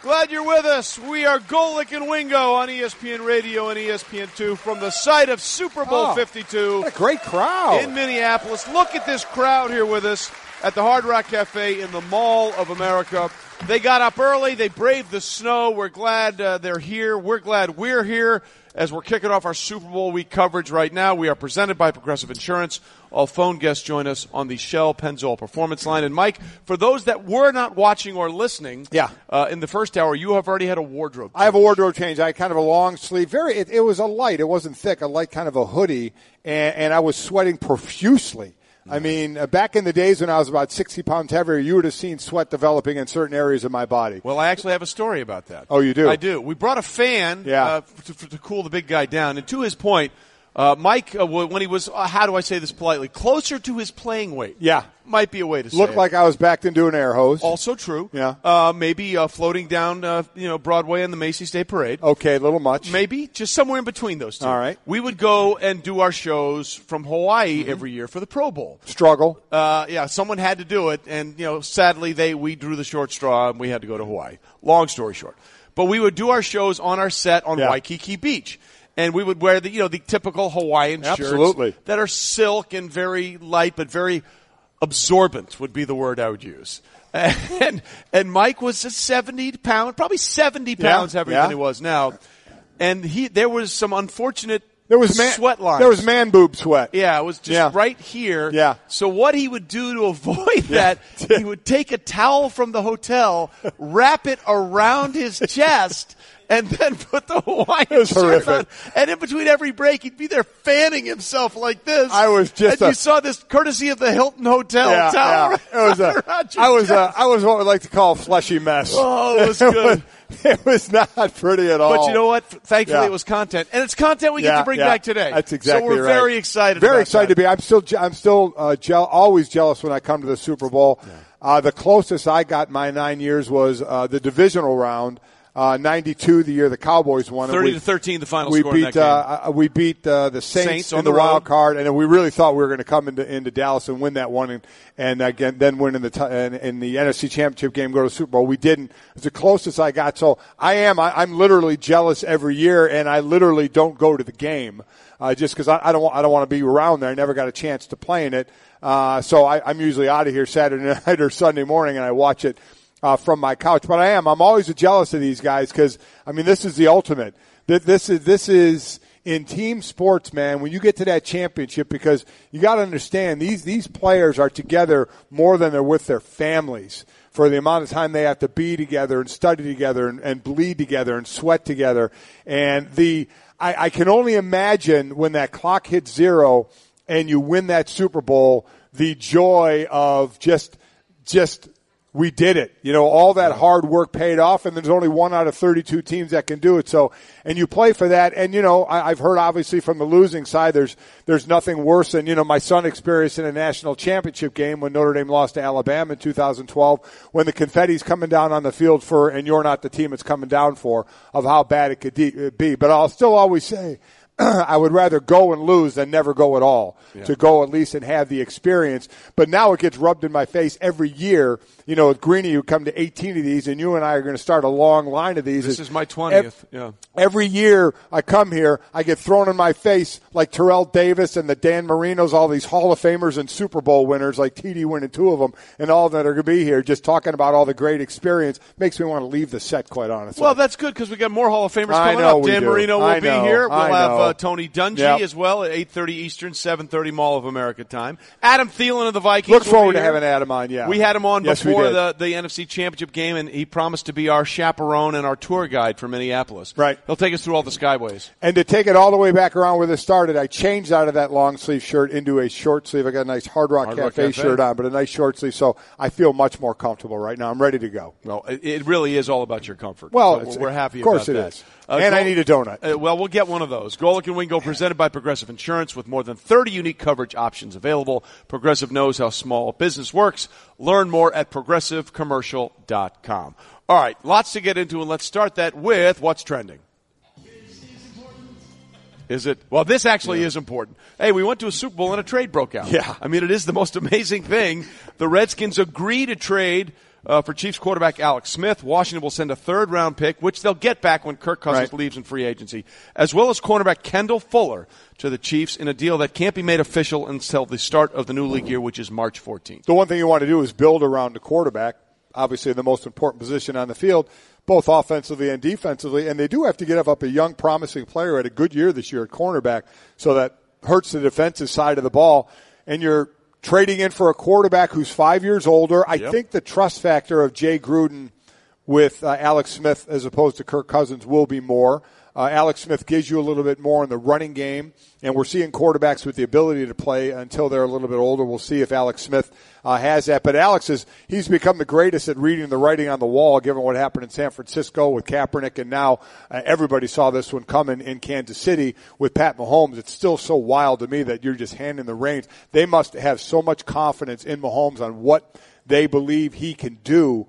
Speaker 3: Glad you're with us. We are Golic and Wingo on ESPN Radio and ESPN2 from the site of Super Bowl 52.
Speaker 4: What a great crowd.
Speaker 3: In Minneapolis. Look at this crowd here with us at the Hard Rock Cafe in the Mall of America. They got up early. They braved the snow. We're glad they're here. We're glad we're here as we're kicking off our Super Bowl week coverage right now. We are presented by Progressive Insurance. All phone guests join us on the Shell Pennzoil Performance Line. And, Mike, for those that were not watching or listening in the first hour, you have already had a wardrobe change.
Speaker 4: I have a wardrobe change. I had kind of a long sleeve. It was a light. It wasn't thick. A light kind of a hoodie. And I was sweating profusely. I mean, back in the days when I was about 60 pounds heavier, you would have seen sweat developing in certain areas of my body.
Speaker 3: Well, I actually have a story about that.
Speaker 4: Oh, you do?
Speaker 3: I do. We brought a fan to cool the big guy down. And to his point, Mike, when he was, how do I say this politely, closer to his playing weight.
Speaker 4: Yeah.
Speaker 3: Might be a way to say
Speaker 4: Looked
Speaker 3: it.
Speaker 4: like I was backed into an air hose.
Speaker 3: Also true.
Speaker 4: Yeah.
Speaker 3: Maybe floating down, Broadway and the Macy's Day Parade.
Speaker 4: Okay, a little much.
Speaker 3: Maybe just somewhere in between those two.
Speaker 4: All right.
Speaker 3: We would go and do our shows from Hawaii every year for the Pro Bowl.
Speaker 4: Struggle.
Speaker 3: Someone had to do it, and sadly we drew the short straw and we had to go to Hawaii. Long story short, but we would do our shows on our set on Waikiki Beach. And we would wear the typical Hawaiian shirts that are silk and very light, but very absorbent would be the word I would use. And Mike was a 70 pounds heavier than he was now. And there was some unfortunate sweat lines.
Speaker 4: There was man boob sweat.
Speaker 3: Yeah, it was just right here.
Speaker 4: Yeah.
Speaker 3: So what he would do to avoid that, he would take a towel from the hotel, wrap it around his chest, and then put the Hawaiian shirt on. And in between every break, he'd be there fanning himself like this. You saw this courtesy of the Hilton Hotel towel.
Speaker 4: I was what we like to call a fleshy mess.
Speaker 3: Oh, it was good.
Speaker 4: It was not pretty at all.
Speaker 3: But you know what? Thankfully, it was content, and it's content we get to bring back today.
Speaker 4: That's exactly right.
Speaker 3: So we're very excited.
Speaker 4: Very excited to
Speaker 3: that.
Speaker 4: be. I'm still always jealous when I come to the Super Bowl. Yeah. The closest I got in my 9 years was the divisional round. 92, the year the Cowboys won.
Speaker 3: 30-13, the final score in that game.
Speaker 4: We beat the Saints in the wild card, and we really thought we were going to come into Dallas and win that one, and again then win in the NFC Championship game, go to the Super Bowl. We didn't. It's the closest I got. So I'm literally jealous every year, and I literally don't go to the game just because I don't want to be around there. I never got a chance to play in it, so I'm usually out of here Saturday night or Sunday morning, and I watch it from my couch. But I'm always jealous of these guys because, this is the ultimate. This is in team sports, man, when you get to that championship, because you got to understand these players are together more than they're with their families for the amount of time they have to be together and study together and bleed together and sweat together. And I can only imagine when that clock hits zero and you win that Super Bowl, the joy of just we did it. All that hard work paid off, and there's only 1 out of 32 teams that can do it. So, and you play for that. And, I've heard obviously from the losing side, there's nothing worse than, my son experienced in a national championship game when Notre Dame lost to Alabama in 2012, when the confetti's coming down on the field and you're not the team it's coming down for, of how bad it could be. But I'll still always say, I would rather go and lose than never go at all, to go at least and have the experience. But now it gets rubbed in my face every year. With Greeny, you come to 18 of these, and you and I are going to start a long line of these.
Speaker 3: This is my 20th.
Speaker 4: Every year I come here, I get thrown in my face like Terrell Davis and the Dan Marinos, all these Hall of Famers and Super Bowl winners, like TD winning 2 of them, and all that are going to be here just talking about all the great experience. Makes me want to leave the set, quite honestly.
Speaker 3: Well, that's good because we got more Hall of Famers coming up. Dan Marino will be here. We'll have Tony Dungy as well at 8:30 Eastern, 7:30 Mall of America time. Adam Thielen of the Vikings.
Speaker 4: Look forward to having Adam on,
Speaker 3: We had him on before the NFC Championship game, and he promised to be our chaperone and our tour guide for Minneapolis.
Speaker 4: Right.
Speaker 3: He'll take us through all the skyways.
Speaker 4: And to take it all the way back around where this started, I changed out of that long sleeve shirt into a short sleeve. I got a nice Hard Rock Cafe shirt on, but a nice short sleeve, so I feel much more comfortable right now. I'm ready to go.
Speaker 3: Well, it really is all about your comfort.
Speaker 4: Well,
Speaker 3: so we're happy about that.
Speaker 4: Of course it is. And I need a donut.
Speaker 3: Well, we'll get one of those. Golic and Wingo, presented by Progressive Insurance, with more than 30 unique coverage options available. Progressive knows how small business works. Learn more at progressivecommercial.com. All right, lots to get into, and let's start that with what's trending. Is it? Well, this actually is important. Hey, we went to a Super Bowl and a trade broke out.
Speaker 4: Yeah.
Speaker 3: It is the most amazing thing. The Redskins agree to trade for Chiefs quarterback Alex Smith. Washington will send a 3rd-round pick, which they'll get back when Kirk Cousins leaves in free agency, as well as cornerback Kendall Fuller to the Chiefs in a deal that can't be made official until the start of the new league year, which is March 14th.
Speaker 4: The one thing you want to do is build around the quarterback, obviously the most important position on the field, both offensively and defensively, and they do have to get up a young, promising player who had a good year this year at cornerback, so that hurts the defensive side of the ball, and you're trading in for a quarterback who's 5 years older. I think the trust factor of Jay Gruden with Alex Smith as opposed to Kirk Cousins will be more. Alex Smith gives you a little bit more in the running game, and we're seeing quarterbacks with the ability to play until they're a little bit older. We'll see if Alex Smith has that. But he's become the greatest at reading the writing on the wall, given what happened in San Francisco with Kaepernick, and now everybody saw this one coming in Kansas City with Pat Mahomes. It's still so wild to me that you're just handing the reins. They must have so much confidence in Mahomes on what they believe he can do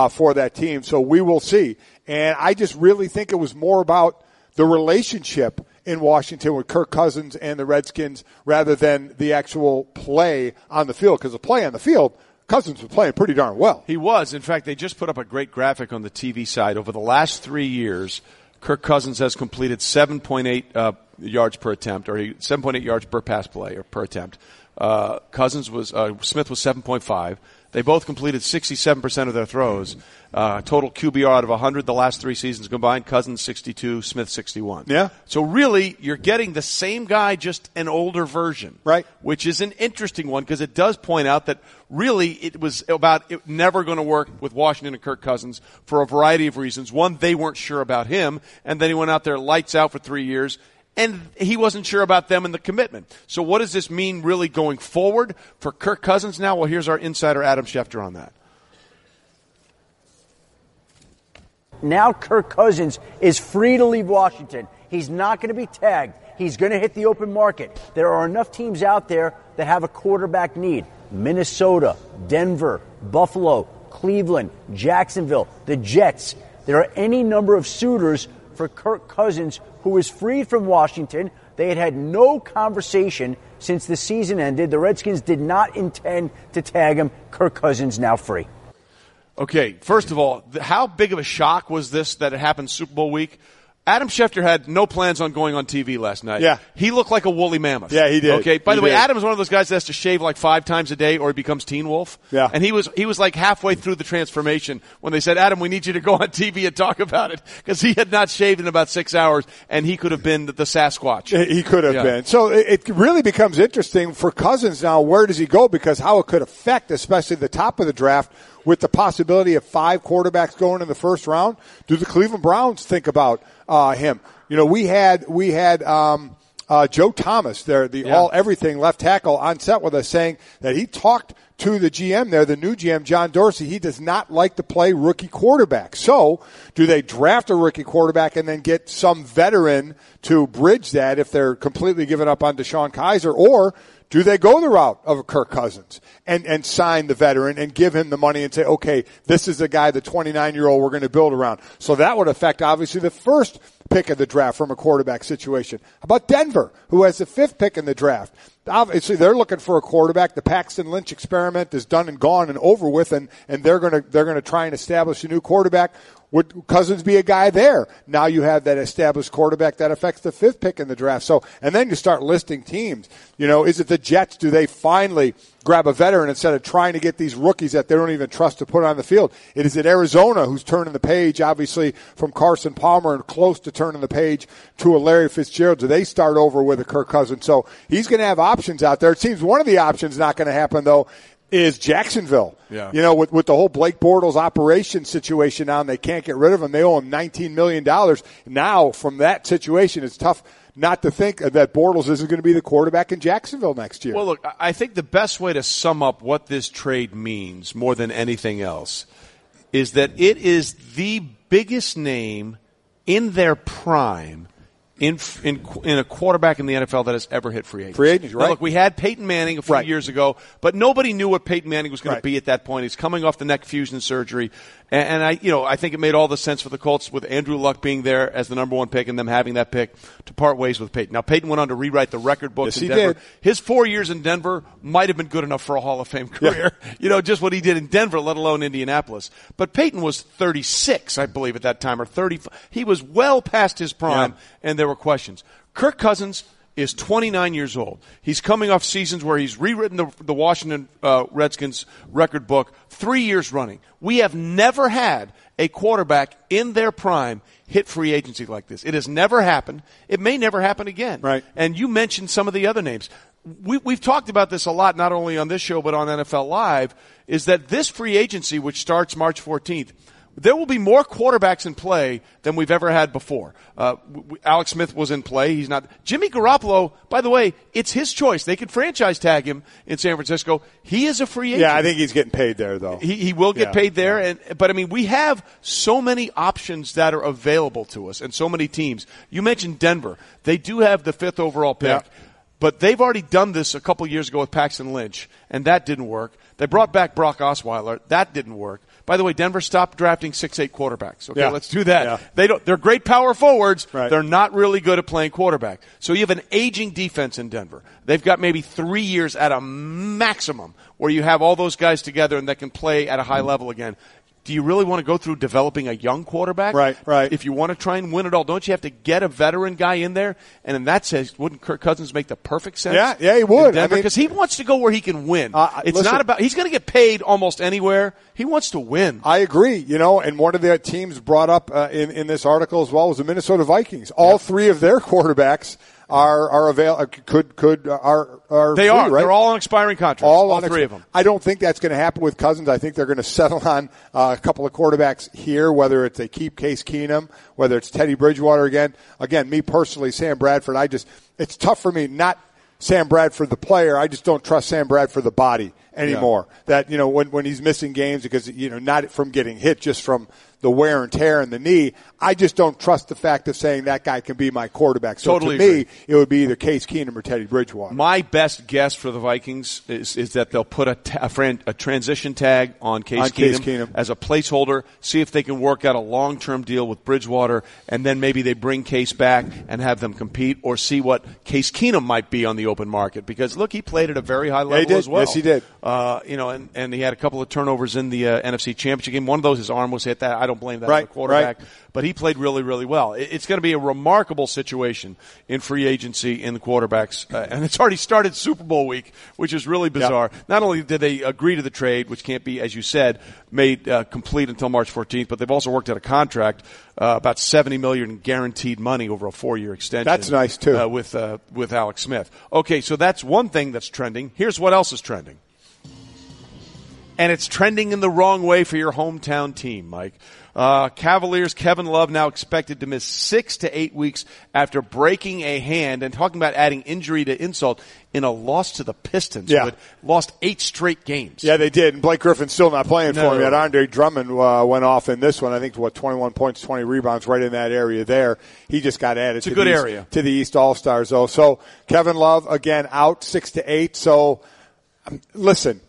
Speaker 4: for that team. So we will see. And I just really think it was more about the relationship in Washington with Kirk Cousins and the Redskins rather than the actual play on the field. Because the play on the field, Cousins was playing pretty darn well.
Speaker 3: He was. In fact, they just put up a great graphic on the TV side. Over the last 3 years, Kirk Cousins has completed 7.8 yards per attempt, or 7.8 yards per pass play or per attempt. Smith was 7.5. They both completed 67% of their throws. Total QBR out of 100 the last 3 seasons combined. Cousins 62, Smith 61.
Speaker 4: Yeah.
Speaker 3: So really, you're getting the same guy, just an older version.
Speaker 4: Right.
Speaker 3: Which is an interesting one because it does point out that really it was about it never going to work with Washington and Kirk Cousins for a variety of reasons. One, they weren't sure about him, and then he went out there lights out for 3 years. And he wasn't sure about them and the commitment. So what does this mean really going forward for Kirk Cousins now? Well, here's our insider Adam Schefter on that.
Speaker 12: Now Kirk Cousins is free to leave Washington. He's not going to be tagged. He's going to hit the open market. There are enough teams out there that have a quarterback need. Minnesota, Denver, Buffalo, Cleveland, Jacksonville, the Jets. There are any number of suitors for Kirk Cousins, who is freed from Washington. They had had no conversation since the season ended. The Redskins did not intend to tag him. Kirk Cousins now free.
Speaker 3: Okay, first of all, how big of a shock was this that it happened Super Bowl week? Adam Schefter had no plans on going on TV last night.
Speaker 4: Yeah.
Speaker 3: He looked like a woolly mammoth.
Speaker 4: Yeah, he did.
Speaker 3: Okay. By the way,
Speaker 4: did.
Speaker 3: Adam's one of those guys that has to shave like 5 times a day or he becomes Teen Wolf.
Speaker 4: Yeah.
Speaker 3: And he was like halfway through the transformation when they said, Adam, we need you to go on TV and talk about it, because he had not shaved in about 6 hours and he could have been the Sasquatch.
Speaker 4: He could have been. So it really becomes interesting for Cousins now. Where does he go? Because how it could affect, especially the top of the draft, with the possibility of 5 quarterbacks going in the first round. Do the Cleveland Browns think about him? You know, we had Joe Thomas there, everything left tackle, on set with us, saying that he talked to the GM there, the new GM, John Dorsey. He does not like to play rookie quarterback. So do they draft a rookie quarterback and then get some veteran to bridge that if they're completely giving up on Deshaun Kaiser, or do they go the route of Kirk Cousins and sign the veteran and give him the money and say, okay, this is the guy, the 29-year-old we're going to build around? So that would affect, obviously, the first pick of the draft from a quarterback situation. How about Denver, who has the 5th pick in the draft? Obviously, they're looking for a quarterback. The Paxton Lynch experiment is done and gone and over with, and they're going to try and establish a new quarterback. Would Cousins be a guy there? Now you have that established quarterback that affects the 5th pick in the draft. So, and then you start listing teams. You know, is it the Jets? Do they finally grab a veteran instead of trying to get these rookies that they don't even trust to put on the field? Is it Arizona, who's turning the page, obviously, from Carson Palmer and close to turning the page to a Larry Fitzgerald? Do they start over with a Kirk Cousins? So he's going to have options out there. It seems one of the options not going to happen, though, is Jacksonville.
Speaker 3: Yeah.
Speaker 4: You know, with the whole Blake Bortles operation situation now, and they can't get rid of him. They owe him $19 million. Now, from that situation, it's tough not to think that Bortles isn't going to be the quarterback in Jacksonville next year.
Speaker 3: Well, look, I think the best way to sum up what this trade means more than anything else is that it is the biggest name in their prime in a quarterback in the NFL that has ever hit free agency.
Speaker 4: Free agency, right?
Speaker 3: Now, look, we had Peyton Manning a few years ago, but nobody knew what Peyton Manning was going to be at that point. He's coming off the neck fusion surgery, and I think it made all the sense for the Colts with Andrew Luck being there as the number 1 pick and them having that pick to part ways with Peyton. Now, Peyton went on to rewrite the record books in Denver.
Speaker 4: Did.
Speaker 3: His 4 years in Denver might have been good enough for a Hall of Fame career. Yeah. Just what he did in Denver, let alone Indianapolis. But Peyton was 36, I believe, at that time, or 30. He was well past his prime, and there were questions. Kirk Cousins is 29 years old. He's coming off seasons where he's rewritten the Washington Redskins record book 3 years running. We have never had a quarterback in their prime hit free agency like this. It has never happened. It may never happen again.
Speaker 4: Right.
Speaker 3: And you mentioned some of the other names. We've talked about this a lot, not only on this show but on NFL Live, is that this free agency, which starts March 14th, there will be more quarterbacks in play than we've ever had before. Alex Smith was in play. He's not. Jimmy Garoppolo, by the way, it's his choice. They could franchise tag him in San Francisco. He is a free agent.
Speaker 4: Yeah, I think he's getting paid there, though.
Speaker 3: He will get paid there. But, I mean, we have so many options that are available to us and so many teams. You mentioned Denver. They do have the 5th overall pick. Yeah. But they've already done this a couple years ago with Paxton Lynch, and that didn't work. They brought back Brock Osweiler. That didn't work. By the way, Denver stopped drafting 6'8" quarterbacks. Okay, let's do that. Yeah. They're great power forwards.
Speaker 4: Right.
Speaker 3: They're not really good at playing quarterback. So you have an aging defense in Denver. They've got maybe 3 years at a maximum where you have all those guys together and that can play at a high level again. Do you really want to go through developing a young quarterback?
Speaker 4: Right.
Speaker 3: If you want to try and win it all, don't you have to get a veteran guy in there? And in that sense, wouldn't Kirk Cousins make the perfect sense?
Speaker 4: Yeah, he would.
Speaker 3: Because he wants to go where he can win. It's not about – he's going to get paid almost anywhere. He wants to win.
Speaker 4: I agree. And one of the teams brought up in this article as well was the Minnesota Vikings. All 3 of their quarterbacks are available. Are
Speaker 3: they
Speaker 4: free,
Speaker 3: are.
Speaker 4: Right?
Speaker 3: They're all on expiring contracts. All 3 of them.
Speaker 4: I don't think that's going to happen with Cousins. I think they're going to settle on a couple of quarterbacks here, whether it's they keep Case Keenum, whether it's Teddy Bridgewater again. Again, me personally, Sam Bradford, it's tough for me, not Sam Bradford the player. I just don't trust Sam Bradford the body. anymore. That, when he's missing games because, not from getting hit, just from the wear and tear in the knee, I just don't trust the fact of saying that guy can be my quarterback. So
Speaker 3: Totally
Speaker 4: to me,
Speaker 3: agree.
Speaker 4: it would be either Case Keenum or Teddy Bridgewater.
Speaker 3: My best guess for the Vikings is that they'll put a transition tag on Case Keenum as a placeholder, see if they can work out a long-term deal with Bridgewater, and then maybe they bring Case back and have them compete, or see what Case Keenum might be on the open market. Because, look, he played at a very high level as well.
Speaker 4: Yes, he did.
Speaker 3: And he had a couple of turnovers in the NFC Championship game. One of those, his arm was hit. That I don't blame that on the quarterback.
Speaker 4: Right.
Speaker 3: But he played really, really well. It's going to be a remarkable situation in free agency in the quarterbacks. And it's already started Super Bowl week, which is really bizarre. Yep. Not only did they agree to the trade, which can't be, as you said, made complete until March 14th, but they've also worked out a contract, about $70 million in guaranteed money over a 4-year extension.
Speaker 4: That's nice, too.
Speaker 3: With Alex Smith. Okay, so that's one thing that's trending. Here's what else is trending. And it's trending in the wrong way for your hometown team, Mike. Cavaliers' Kevin Love now expected to miss 6 to 8 weeks after breaking a hand, and talking about adding injury to insult, in a loss to the Pistons, who had lost 8 straight games.
Speaker 4: Yeah, they did. And Blake Griffin's still not playing for him yet. Andre Drummond went off in this one. I think, 21 points, 20 rebounds right in that area there. He just got added to the East All-Stars, though. So Kevin Love, again, out 6 to 8. So, listen,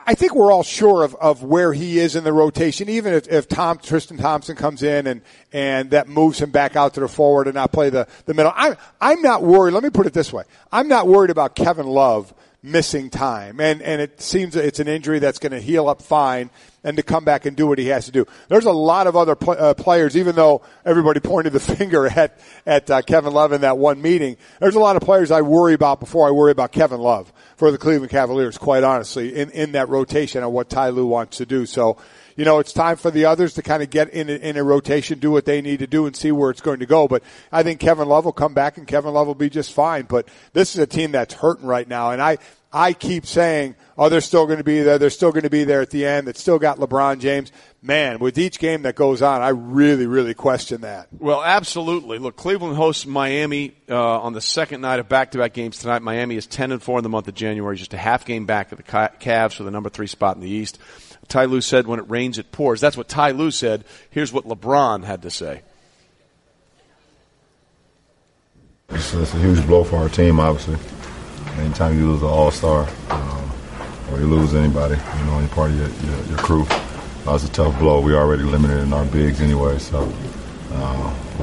Speaker 4: I think we're all sure of where he is in the rotation, even if Tristan Thompson comes in and that moves him back out to the forward and not play the middle. I'm not worried. Let me put it this way. I'm not worried about Kevin Love missing time. And it seems that it's an injury that's going to heal up fine and to come back and do what he has to do. There's a lot of other players, even though everybody pointed the finger at Kevin Love in that one meeting. There's a lot of players I worry about before I worry about Kevin Love for the Cleveland Cavaliers, quite honestly, in that rotation of what Ty Lue wants to do. So, it's time for the others to kind of get in a rotation, do what they need to do, and see where it's going to go. But I think Kevin Love will come back, and Kevin Love will be just fine. But this is a team that's hurting right now, and I keep saying, they're still going to be there. They're still going to be there at the end. It's still got LeBron James. Man, with each game that goes on, I really, really question that.
Speaker 3: Well, absolutely. Look, Cleveland hosts Miami on the second night of back-to-back games tonight. Miami is 10-4 in the month of January, just a half game back of the Cavs for the number 3 spot in the East. Ty Lue said, when it rains, it pours. That's what Ty Lue said. Here's what LeBron had to say.
Speaker 13: It's a huge blow for our team, obviously. Anytime you lose an all-star or you lose anybody, any part of your crew, it's a tough blow. We already limited in our bigs anyway, so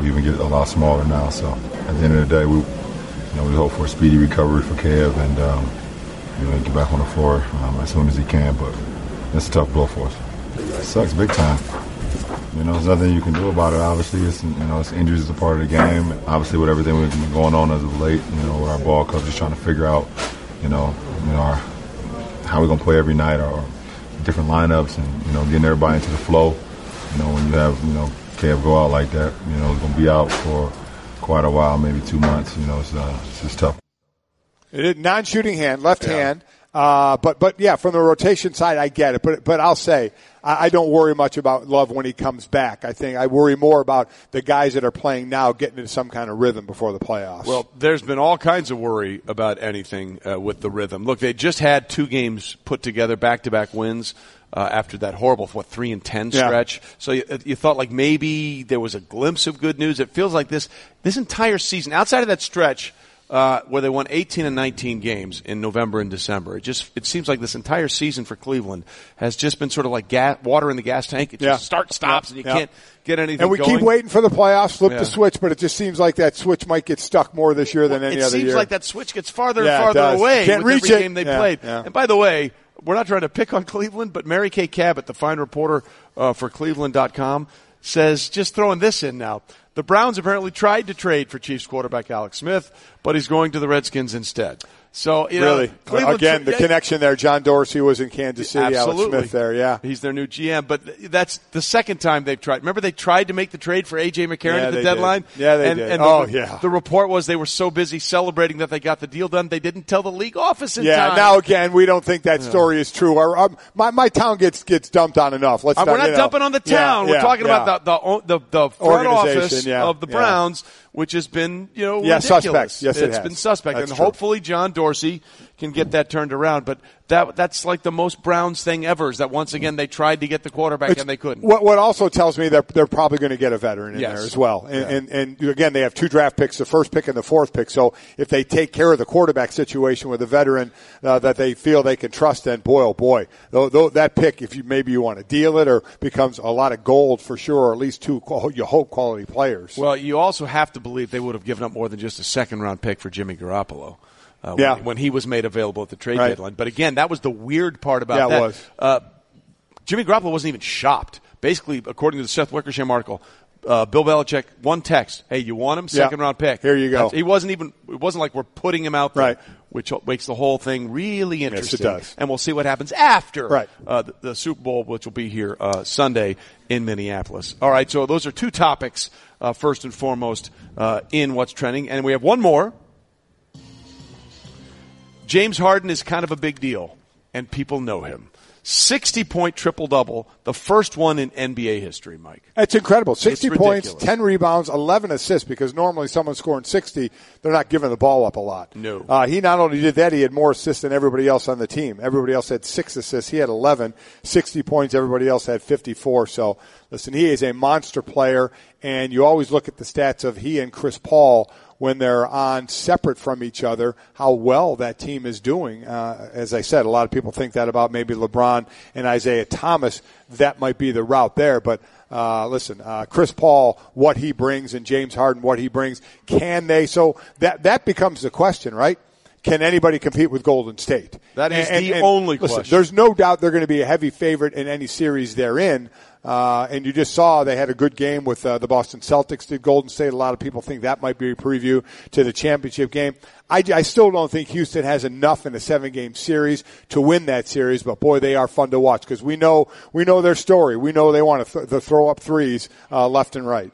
Speaker 13: we even get a lot smaller now. So at the end of the day, we hope for a speedy recovery for Kev and get back on the floor as soon as he can. But it's a tough blow for us. It sucks big time. There's nothing you can do about it. Obviously, it's injuries is a part of the game. Obviously, with everything that's been going on as of late, with our ball coaches trying to figure out, how we're gonna play every night, or different lineups, and getting everybody into the flow. When you have Kev go out like that, he's gonna be out for quite a while, maybe 2 months. It's just tough.
Speaker 4: It is non-shooting hand, left hand. But yeah, from the rotation side, I get it. But I'll say, I don't worry much about Love when he comes back. I think I worry more about the guys that are playing now getting into some kind of rhythm before the playoffs.
Speaker 3: Well, there's been all kinds of worry about anything with the rhythm. Look, they just had 2 games put together, back-to-back wins after that horrible, 3-10 stretch. Yeah. So you thought like maybe there was a glimpse of good news. It feels like this entire season, outside of that stretch, where they won 18 and 19 games in November and December. It seems like this entire season for Cleveland has just been sort of like water in the gas tank. It just stops, and you can't get anything
Speaker 4: going. And we keep waiting for the playoffs, flip the switch, but it just seems like that switch might get stuck more this year than any other year.
Speaker 3: It seems like that switch gets farther and farther away
Speaker 4: can't
Speaker 3: with
Speaker 4: reach
Speaker 3: every
Speaker 4: it.
Speaker 3: game they played. Yeah. And by the way, we're not trying to pick on Cleveland, but Mary Kay Cabot, the fine reporter for Cleveland.com, says, just throwing this in now, the Browns apparently tried to trade for Chiefs quarterback Alex Smith, but he's going to the Redskins instead. So,
Speaker 4: really, again, the connection there. John Dorsey was in Kansas City.
Speaker 3: Absolutely.
Speaker 4: Alex Smith there, yeah.
Speaker 3: He's their new GM, but that's the second time they've tried. Remember they tried to make the trade for A.J. McCarron at the deadline?
Speaker 4: Did. Yeah, they did.
Speaker 3: And the report was they were so busy celebrating that they got the deal done, they didn't tell the league office in time.
Speaker 4: Yeah, now again, we don't think that story is true. My town gets dumped on enough.
Speaker 3: We're not dumping on the town. We're talking about the front office of the Browns, which has been, ridiculous.
Speaker 4: Suspect. Yes,
Speaker 3: it's been suspect.
Speaker 4: That's
Speaker 3: and
Speaker 4: true.
Speaker 3: Hopefully John Dorsey can get that turned around. But that's like the most Browns thing ever, is that once again they tried to get the quarterback and they couldn't.
Speaker 4: What also tells me that they're probably going to get a veteran in there as well. And again, they have 2 draft picks, the first pick and the 4th pick. So if they take care of the quarterback situation with a veteran that they feel they can trust, then boy, oh boy, that pick, if maybe you want to deal it, or becomes a lot of gold for sure, or at least 2 you hope quality players.
Speaker 3: Well, you also have to believe they would have given up more than just a second-round pick for Jimmy Garoppolo. When he was made available at the trade deadline. But again, that was the weird part about that.
Speaker 4: It was.
Speaker 3: Jimmy Garoppolo wasn't even shopped. Basically, according to the Seth Wickersham article, Bill Belichick, one text, hey, you want him? Second-round pick.
Speaker 4: Here you go.
Speaker 3: It wasn't like we're putting him out there, which makes the whole thing really interesting.
Speaker 4: Yes, it does.
Speaker 3: And we'll see what happens after the Super Bowl, which will be here Sunday in Minneapolis. All right, so those are 2 topics, first and foremost, in What's Trending. And we have one more. James Harden is kind of a big deal, and people know him. 60-point triple-double, the first one in NBA history, Mike.
Speaker 4: It's incredible. 60 points, 10 rebounds, 11 assists, because normally someone scoring 60, they're not giving the ball up a lot.
Speaker 3: No.
Speaker 4: He not only did that, he had more assists than everybody else on the team. Everybody else had 6 assists. He had 11. 60 points, everybody else had 54. So, listen, he is a monster player, and you always look at the stats of he and Chris Paul when they're on separate from each other, how well that team is doing. As I said, a lot of people think that about maybe LeBron and Isaiah Thomas. That might be the route there. But listen, Chris Paul, what he brings, and James Harden, what he brings, can they? So that becomes the question, right? Can anybody compete with Golden State?
Speaker 3: That is the only question.
Speaker 4: Listen, there's no doubt they're going to be a heavy favorite in any series they're in. And you just saw they had a good game with the Boston Celtics did Golden State. A lot of people think that might be a preview to the championship game. I still don't think Houston has enough in a 7-game series to win that series, but boy, they are fun to watch because we know their story. We know they want to throw up threes left and right.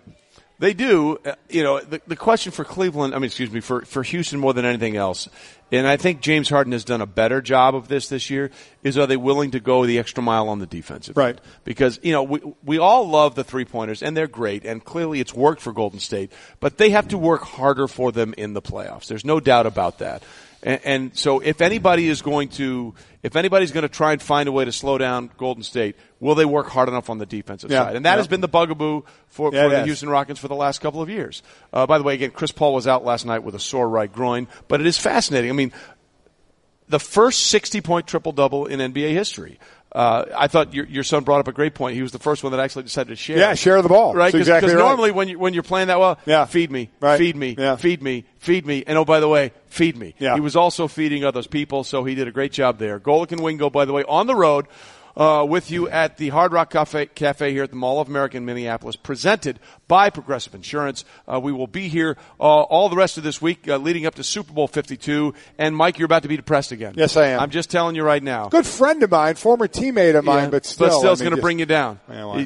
Speaker 3: They do. The question for Cleveland, for Houston more than anything else, and I think James Harden has done a better job of this year, is are they willing to go the extra mile on the defensive end?
Speaker 4: Right.
Speaker 3: Because, we all love the three-pointers, and they're great, and clearly it's worked for Golden State, but they have to work harder for them in the playoffs. There's no doubt about that. And so if anybody's going to try and find a way to slow down Golden State, will they work hard enough on the defensive side? And that has been the bugaboo for the Houston Rockets for the last couple of years. By the way, again, Chris Paul was out last night with a sore right groin, but it is fascinating. I mean, the first 60-point triple-double in NBA history. I thought your son brought up a great point. He was the first one that actually decided to share.
Speaker 4: Yeah, share the ball.
Speaker 3: Right? Because
Speaker 4: exactly
Speaker 3: normally when you're playing that well, feed me, feed me, feed me, feed me, and oh, by the way, feed me.
Speaker 4: Yeah.
Speaker 3: He was also feeding others people, so he did a great job there. Golic and Wingo, by the way, on the road with you at the Hard Rock Cafe here at the Mall of America in Minneapolis, presented by Progressive Insurance. We will be here all the rest of this week leading up to Super Bowl 52. And, Mike, you're about to be depressed again.
Speaker 4: Yes, I am.
Speaker 3: I'm just telling you right now.
Speaker 4: Good friend of mine, former teammate of mine, but still.
Speaker 3: It's going to bring you down.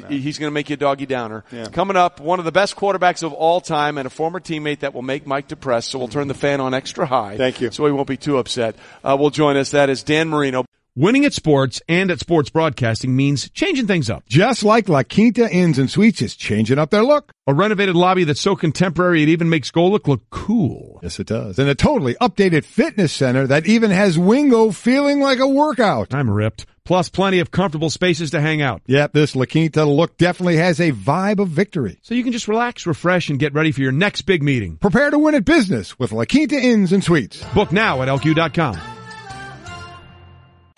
Speaker 3: He's going to make you a doggy downer. Yeah. Coming up, one of the best quarterbacks of all time and a former teammate that will make Mike depressed, so we'll turn the fan on extra high.
Speaker 4: Thank you.
Speaker 3: So he won't be too upset. Will join us. That is Dan Marino.
Speaker 1: Winning at sports and at sports broadcasting means changing things up.
Speaker 7: Just like La Quinta Inns and Suites is changing up their look.
Speaker 1: A renovated lobby that's so contemporary it even makes Golic look cool.
Speaker 7: Yes, it does. And a totally updated fitness center that even has Wingo feeling like a workout.
Speaker 1: I'm ripped. Plus plenty of comfortable spaces to hang out.
Speaker 7: Yep, this La Quinta look definitely has a vibe of victory.
Speaker 1: So you can just relax, refresh, and get ready for your next big meeting.
Speaker 7: Prepare to win at business with La Quinta Inns and Suites.
Speaker 1: Book now at LQ.com.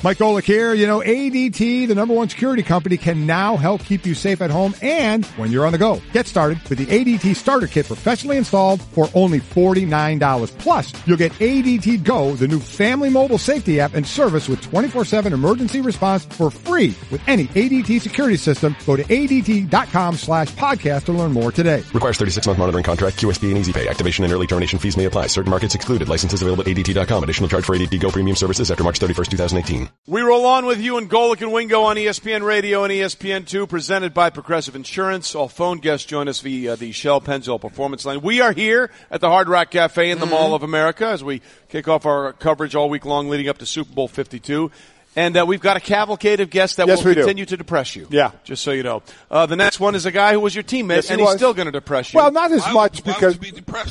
Speaker 7: Mike Golic here. ADT, the #1 security company, can now help keep you safe at home and when you're on the go. Get started with the ADT Starter Kit professionally installed for only $49. Plus, you'll get ADT Go, the new family mobile safety app and service with 24/7 emergency response for free with any ADT security system. Go to ADT.com/podcast to learn more today.
Speaker 2: Requires 36-month monitoring contract, QSP and Easy Pay. Activation and early termination fees may apply. Certain markets excluded. Licenses available at ADT.com. Additional charge for ADT Go premium services after March 31st, 2018.
Speaker 3: We roll on with you and Golic and Wingo on ESPN Radio and ESPN2, presented by Progressive Insurance. All phone guests join us via the Shell Pennzoil Performance Line. We are here at the Hard Rock Cafe in the Mall of America as we kick off our coverage all week long leading up to Super Bowl 52. And we've got a cavalcade of guests that will continue to depress you.
Speaker 4: Yeah.
Speaker 3: Just so you know. The next one is a guy who was your teammate, and he's still going to depress you.
Speaker 4: Well, not as much because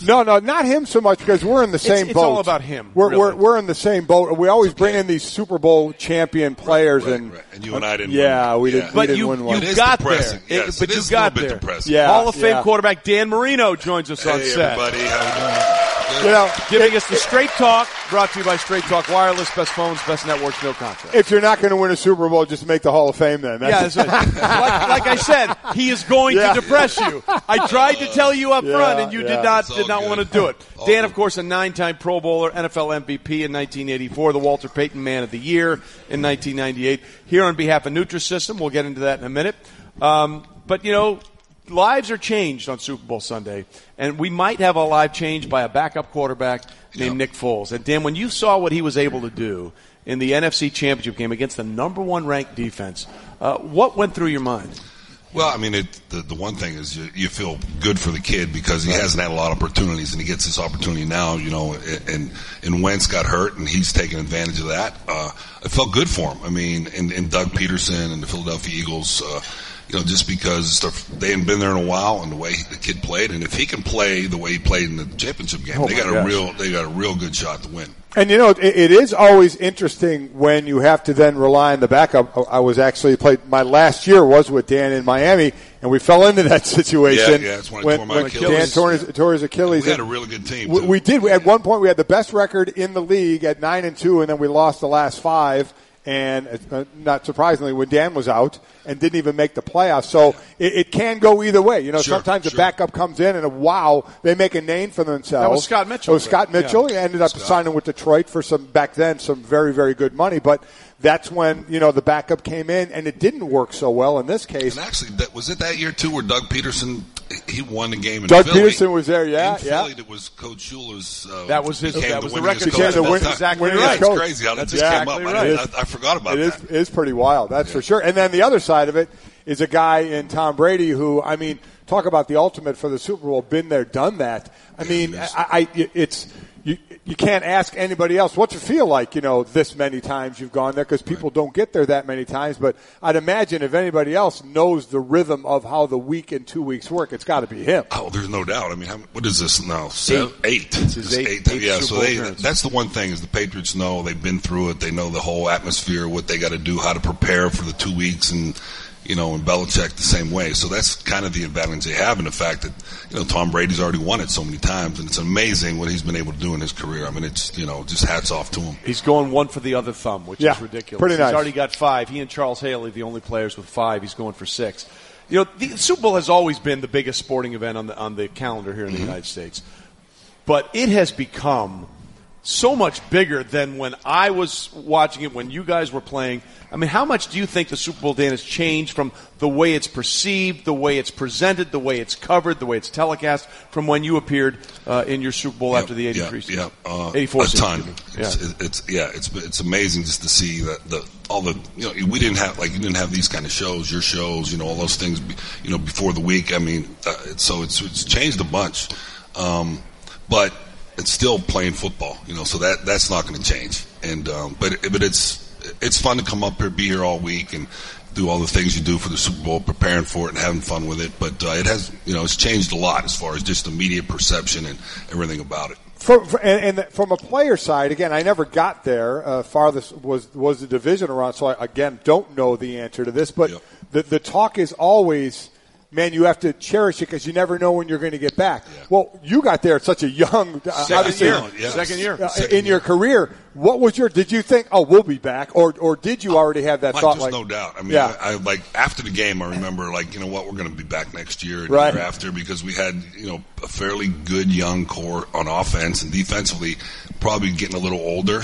Speaker 4: no, not him so much because we're in the same boat.
Speaker 3: It's all about him.
Speaker 4: We're in the same boat. We always bring in these Super Bowl champion players, and
Speaker 14: you and I didn't.
Speaker 4: Yeah,
Speaker 14: win.
Speaker 4: we didn't.
Speaker 3: But
Speaker 4: we didn't win one.
Speaker 3: You got there.
Speaker 14: Yes,
Speaker 3: but you got there.
Speaker 14: Depressing.
Speaker 4: Yeah,
Speaker 3: Hall of Fame quarterback Dan Marino joins us on set.
Speaker 14: Everybody, how
Speaker 3: Giving us the Straight Talk, brought to you by Straight Talk Wireless, best phones, best networks, no contract.
Speaker 4: If you're not going to win a Super Bowl, just make the Hall of Fame then.
Speaker 3: That's right. like I said, he is going to depress you. I tried to tell you up front, and you did not want to do it. Dan, of course, a 9-time Pro Bowler, NFL MVP in 1984, the Walter Payton Man of the Year in 1998. Here on behalf of Nutrisystem, we'll get into that in a minute. But, lives are changed on Super Bowl Sunday, and we might have a life changed by a backup quarterback named Nick Foles. And, Dan, when you saw what he was able to do in the NFC Championship game against the number one ranked defense, what went through your mind?
Speaker 14: Well, I mean, the one thing is you feel good for the kid because he hasn't had a lot of opportunities, and he gets this opportunity now, and Wentz got hurt, and he's taking advantage of that. It felt good for him. I mean, and Doug Peterson and the Philadelphia Eagles, just because they hadn't been there in a while, and the way the kid played, and if he can play the way he played in the championship game, they got a real good shot to win.
Speaker 4: And it is always interesting when you have to then rely on the backup. I was actually my last year was with Dan in Miami, and we fell into that situation.
Speaker 14: Yeah, that's when I tore my
Speaker 4: Dan
Speaker 14: Achilles.
Speaker 4: tore his Achilles.
Speaker 14: We had a really good team.
Speaker 4: We did. At one point, we had the best record in the league at 9-2, and then we lost the last 5. And not surprisingly, when Dan was out and didn't even make the playoffs. So it can go either way. Sometimes the backup comes in and, wow, they make a name for themselves.
Speaker 3: That was Scott Mitchell.
Speaker 4: It was Scott Mitchell. He ended up signing with Detroit for some very, very good money. But that's when, the backup came in, and it didn't work so well in this case.
Speaker 14: And actually, was it that year, too, where Doug Peterson, he won the game in
Speaker 4: Doug
Speaker 14: Philly?
Speaker 4: Peterson was there,
Speaker 14: In Philly, that was Coach Schuler's.
Speaker 3: That was the record.
Speaker 4: Exactly right.
Speaker 14: It's crazy how that just came up.
Speaker 3: Right.
Speaker 14: I forgot about that.
Speaker 4: It is pretty wild, that's for sure. And then the other side of it is a guy in Tom Brady who, talk about the ultimate for the Super Bowl, been there, done that. You can't ask anybody else, what's it feel like, this many times you've gone there, because people don't get there that many times. But I'd imagine if anybody else knows the rhythm of how the week and 2 weeks work, it's got to be him.
Speaker 14: Oh, there's no doubt. what is this now?
Speaker 3: 8.
Speaker 14: It's eight. Yeah, so that's the one thing is the Patriots know, they've been through it. They know the whole atmosphere, what they got to do, how to prepare for the 2 weeks, and and Belichick the same way. So that's kind of the advantage they have in the fact that, Tom Brady's already won it so many times, and it's amazing what he's been able to do in his career. It's, just hats off to him.
Speaker 3: He's going one for the other thumb, which is ridiculous.
Speaker 4: Pretty nice.
Speaker 3: He's already got 5. He and Charles Haley, the only players with 5. He's going for 6. The Super Bowl has always been the biggest sporting event on the calendar here in the United States. But it has become so much bigger than when I was watching it, when you guys were playing. How much do you think the Super Bowl, Dan, has changed from the way it's perceived, the way it's presented, the way it's covered, the way it's telecast, from when you appeared in your Super Bowl after the 83 season? 84
Speaker 14: a
Speaker 3: season.
Speaker 14: Ton. It's amazing just to see that we didn't have you didn't have these kind of shows, your shows, all those things, before the week. So it's changed a bunch, but it's still playing football, so that's not going to change. And but it's fun to come up here, be here all week, and do all the things you do for the Super Bowl, preparing for it and having fun with it. But it has, it's changed a lot as far as just the media perception and everything about it.
Speaker 4: And from a player side, again, I never got there. Farthest was the division around, so I, again, don't know the answer to this. But the talk is always, man, you have to cherish it because you never know when you're going to get back. Yeah. Well, you got there at such a young
Speaker 3: second year
Speaker 4: in your career. What was did you think, we'll be back, or did you already have that thought?
Speaker 14: Just no doubt. I after the game, I remember we're going to be back next year and the year after, because we had, a fairly good young core on offense, and defensively probably getting a little older.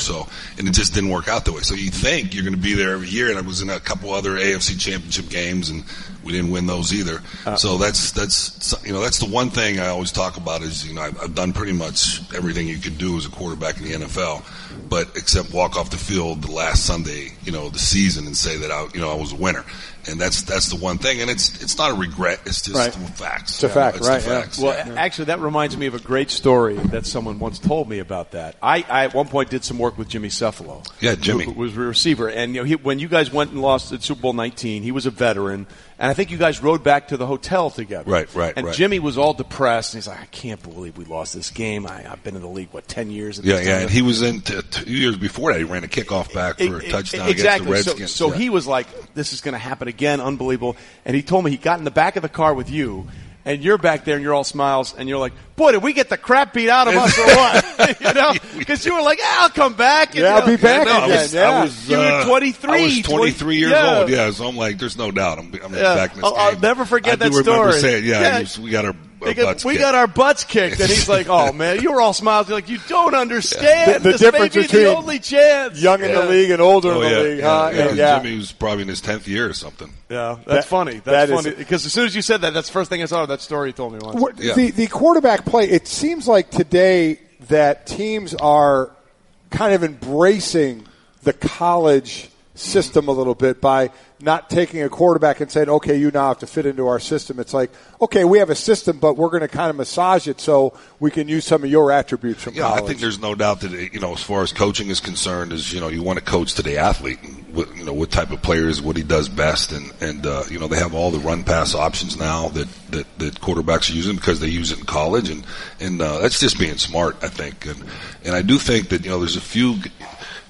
Speaker 14: And it just didn't work out that way. So you think you're going to be there every year, and I was in a couple other AFC Championship games, and we didn't win those either. So that's the one thing I always talk about is, I've done pretty much everything you could do as a quarterback in the NFL. but except walk off the field the last Sunday, the season and say that I was a winner. And that's the one thing, and it's not a regret. It's just facts.
Speaker 4: It's a fact,
Speaker 14: it's
Speaker 4: right?
Speaker 14: the facts.
Speaker 3: Well, actually, that reminds me of a great story that someone once told me about that. I at one point did some work with Jimmy Cephalo.
Speaker 14: Yeah, Jimmy
Speaker 3: who was a receiver, and when you guys went and lost at Super Bowl 19, he was a veteran, and I think you guys rode back to the hotel together.
Speaker 14: Right.
Speaker 3: And Jimmy was all depressed, and he's like, "I can't believe we lost this game. I've been in the league 10 years."
Speaker 14: Yeah. And he was in 2 years before that. He ran a kickoff back for a touchdown against the Redskins.
Speaker 3: So he was like, "This is going to happen again. Unbelievable." And he told me he got in the back of the car with you, and you're back there, and you're all smiles, and you're like, "Boy, did we get the crap beat out of us or what?" Because you were like, "I'll come back." And,
Speaker 4: I'll be back again.
Speaker 14: You
Speaker 3: were 23.
Speaker 14: I was 23 years old. Yeah, so I'm like, there's no doubt I'm back in this game.
Speaker 3: I'll never forget that story.
Speaker 14: I remember saying, we got our butts kicked.
Speaker 3: Got our butts kicked, and he's like, "Oh man, you were all smiles." You're like, "You don't understand.
Speaker 4: The
Speaker 3: this
Speaker 4: difference
Speaker 3: may be
Speaker 4: between
Speaker 3: the only chance."
Speaker 4: Young in the league and older in the league.
Speaker 14: Jimmy was probably in his 10th year or something.
Speaker 3: Yeah, that's funny. That's funny because as soon as you said that, that's the first thing I saw of that story you told me once.
Speaker 4: The quarterback play. It seems like today that teams are kind of embracing the college system a little bit by not taking a quarterback and saying, "Okay, you now have to fit into our system." It's like, okay, we have a system, but we're going to kind of massage it so we can use some of your attributes from college.
Speaker 14: I think there's no doubt that as far as coaching is concerned, is you want to coach to the athlete, and what type of players, what he does best, and they have all the run pass options now that quarterbacks are using because they use it in college, and that's just being smart, I think, and I do think that there's a few.